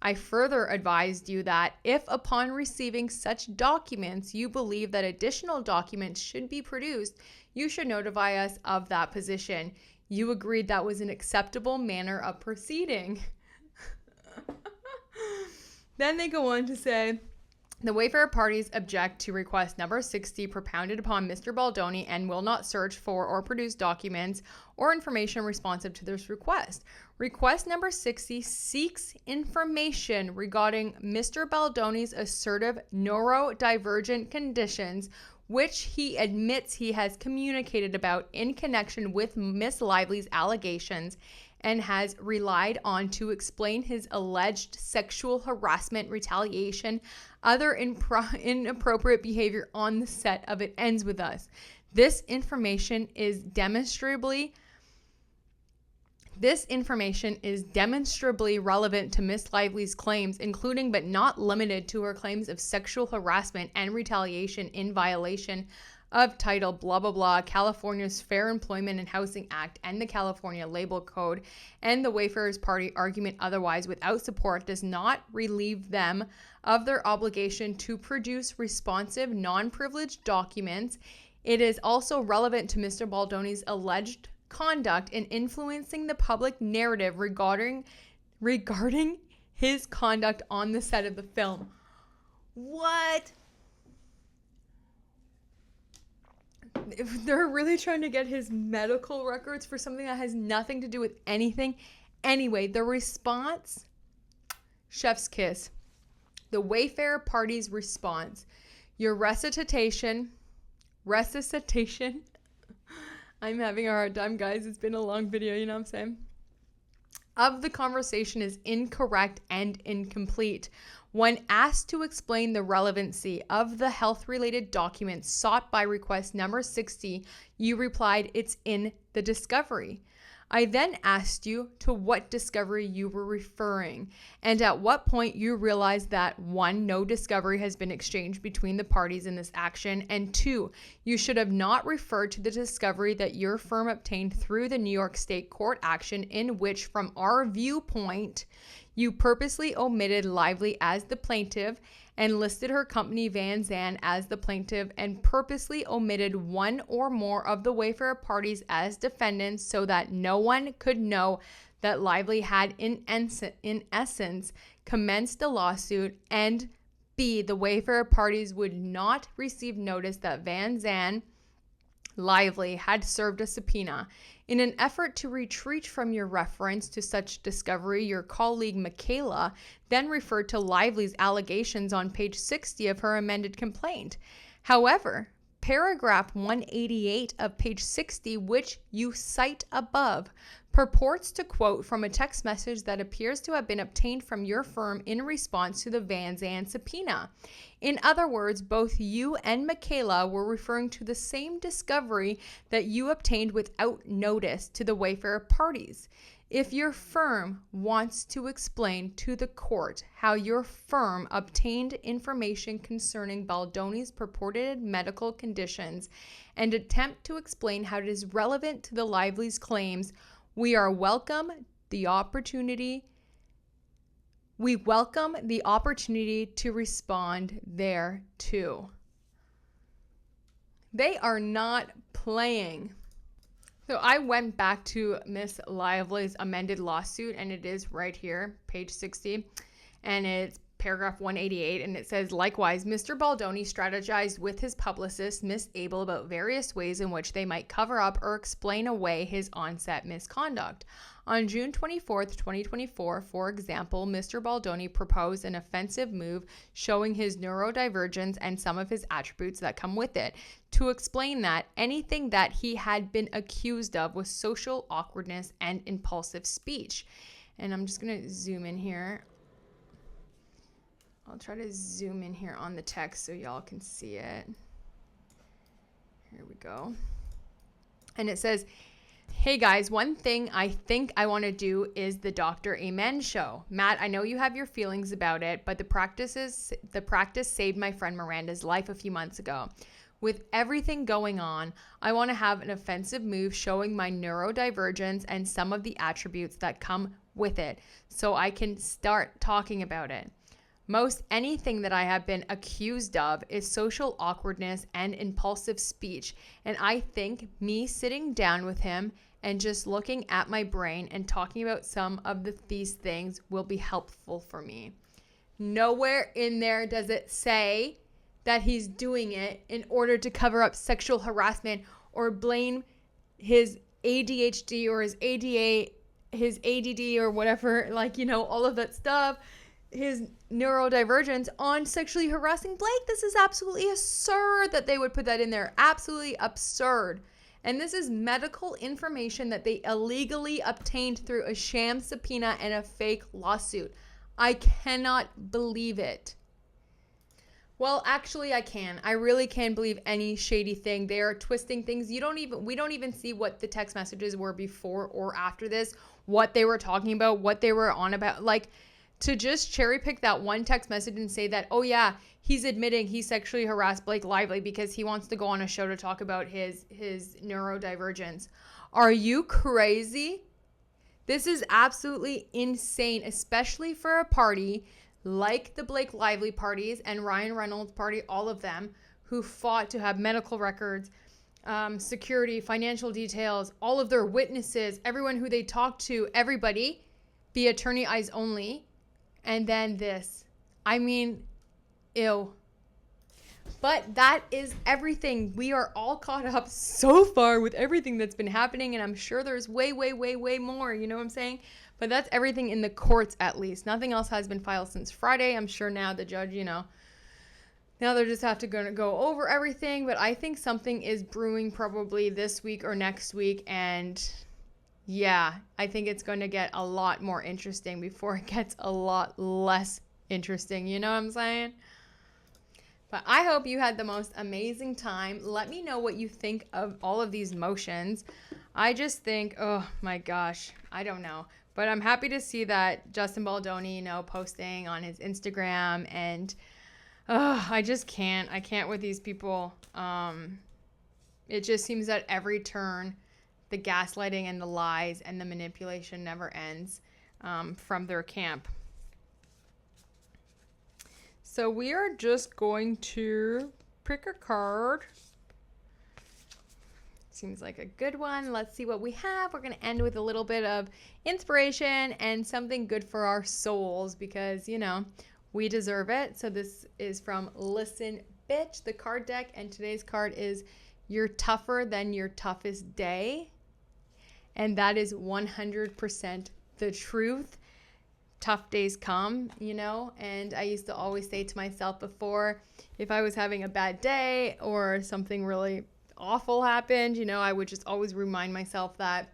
I further advised you that if upon receiving such documents you believe that additional documents should be produced, you should notify us of that position. You agreed that was an acceptable manner of proceeding. Then they go on to say, the Wayfarer parties object to request number 60 propounded upon Mr. Baldoni and will not search for or produce documents or information responsive to this request. Request number 60 seeks information regarding Mr. Baldoni's assertive neurodivergent conditions, which he admits he has communicated about in connection with Miss Lively's allegations and has relied on to explain his alleged sexual harassment, retaliation, other inappropriate behavior on the set of It Ends With Us. This information is demonstrably relevant to Miss Lively's claims, including but not limited to her claims of sexual harassment and retaliation in violation of Title blah blah blah, California's Fair Employment and Housing Act and the California Labor Code, and the Wayfarers Party argument otherwise without support does not relieve them of their obligation to produce responsive non-privileged documents. It is also relevant to Mr. Baldoni's alleged conduct in influencing the public narrative regarding his conduct on the set of the film. What? If they're really trying to get his medical records for something that has nothing to do with anything. Anyway, the response, chef's kiss. The Wayfarer party's response. Your resuscitation. I'm having a hard time, guys. It's been a long video, you know what I'm saying? Of the conversation is incorrect and incomplete. When asked to explain the relevancy of the health-related documents sought by request number 60, you replied, it's in the discovery. I then asked you to what discovery you were referring, and at what point you realized that 1, no discovery has been exchanged between the parties in this action, and 2, you should have not referred to the discovery that your firm obtained through the New York State court action, in which, from our viewpoint, you purposely omitted Lively as the plaintiff and listed her company Van Zandt as the plaintiff, and purposely omitted one or more of the Wayfarer parties as defendants so that no one could know that Lively had in essence commenced a lawsuit, and B, the Wayfarer parties would not receive notice that Van Zandt Lively had served a subpoena. In an effort to retreat from your reference to such discovery, your colleague Michaela then referred to Lively's allegations on page 60 of her amended complaint. However, paragraph 188 of page 60, which you cite above, purports to quote from a text message that appears to have been obtained from your firm in response to the Van Zandt subpoena. In other words, both you and Michaela were referring to the same discovery that you obtained without notice to the Wayfarer parties. If your firm wants to explain to the court how your firm obtained information concerning Baldoni's purported medical conditions and attempt to explain how it is relevant to the Lively's claims, we welcome the opportunity to respond thereto. They are not playing. So I went back to Miss Lively's amended lawsuit, and it is right here, page 60, and it's paragraph 188, and it says, likewise, Mr. Baldoni strategized with his publicist, Miss Abel, about various ways in which they might cover up or explain away his onset misconduct. On June 24th, 2024, for example, Mr. Baldoni proposed an offensive move showing his neurodivergence and some of his attributes that come with it, to explain that anything that he had been accused of was social awkwardness and impulsive speech. And I'm just going to zoom in here I'll try to zoom in here on the text so y'all can see it. Here we go. And it says, hey guys, one thing I think I want to do is the Dr. Amen show. Matt, I know you have your feelings about it, but the practice saved my friend Miranda's life a few months ago. With everything going on, I want to have an offensive move showing my neurodivergence and some of the attributes that come with it so I can start talking about it. Most anything that I have been accused of is social awkwardness and impulsive speech, and I think me sitting down with him and just looking at my brain and talking about some of these things will be helpful for me. Nowhere in there does it say that he's doing it in order to cover up sexual harassment or blame his ADHD or his ADA, his ADD or whatever, like, you know, all of that stuff, his neurodivergence on sexually harassing Blake. This is absolutely absurd that they would put that in there. Absolutely absurd. And this is medical information that they illegally obtained through a sham subpoena and a fake lawsuit. I cannot believe it. Well, actually I can. I really can believe any shady thing. They are twisting things. We don't even see what the text messages were before or after this, what they were talking about, what they were on about. Like, to just cherry pick that one text message and say that, oh yeah, he's admitting he sexually harassed Blake Lively because he wants to go on a show to talk about his neurodivergence. Are you crazy? This is absolutely insane, especially for a party like the Blake Lively parties and Ryan Reynolds party, all of them, who fought to have medical records, security, financial details, all of their witnesses, everyone who they talked to, everybody, be attorney eyes only. And then this. I mean, ew. But that is everything. We are all caught up so far with everything that's been happening, and I'm sure there's way, way, way, way more, you know what I'm saying? But that's everything in the courts, at least. Nothing else has been filed since Friday. I'm sure now the judge, you know, now they're just have to go over everything, but I think something is brewing probably this week or next week, and yeah, I think it's going to get a lot more interesting before it gets a lot less interesting. You know what I'm saying? But I hope you had the most amazing time. Let me know what you think of all of these motions. I just think, oh my gosh, I don't know. But I'm happy to see that Justin Baldoni, you know, posting on his Instagram. And I just can't. I can't with these people. It just seems that every turn, the gaslighting and the lies and the manipulation never ends from their camp. So we are just going to pick a card. Seems like a good one. Let's see what we have. We're going to end with a little bit of inspiration and something good for our souls because, you know, we deserve it. So this is from Listen Bitch, the card deck. And today's card is You're Tougher Than Your Toughest Day. And that is 100% the truth. Tough days come, you know, and I used to always say to myself before, if I was having a bad day or something really awful happened, you know, I would just always remind myself that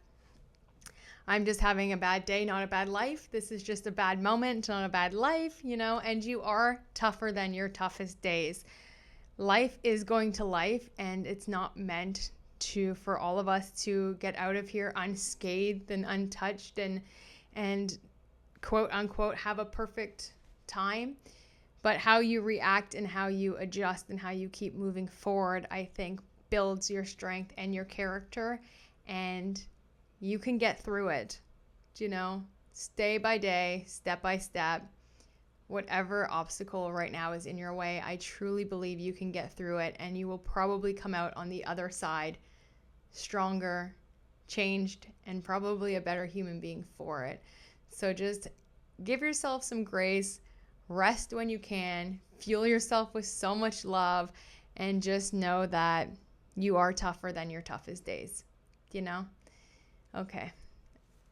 I'm just having a bad day, not a bad life. This is just a bad moment, not a bad life, you know, and you are tougher than your toughest days. Life is going to life, and it's not meant for all of us to get out of here unscathed and untouched and quote unquote have a perfect time. But how you react and how you adjust and how you keep moving forward, I think builds your strength and your character, and you can get through it, you know, day by day, step by step. Whatever obstacle right now is in your way, I truly believe you can get through it, and you will probably come out on the other side stronger, changed, and probably a better human being for it. So just give yourself some grace, rest when you can, fuel yourself with so much love, and just know that you are tougher than your toughest days, you know? Okay.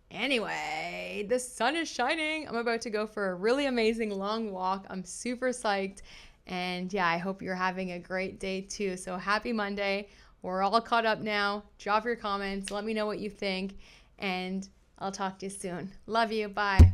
Anyway, the sun is shining. I'm about to go for a really amazing long walk. I'm super psyched. And yeah, I hope you're having a great day too. So happy Monday. We're all caught up now. Drop your comments. Let me know what you think. And I'll talk to you soon. Love you. Bye.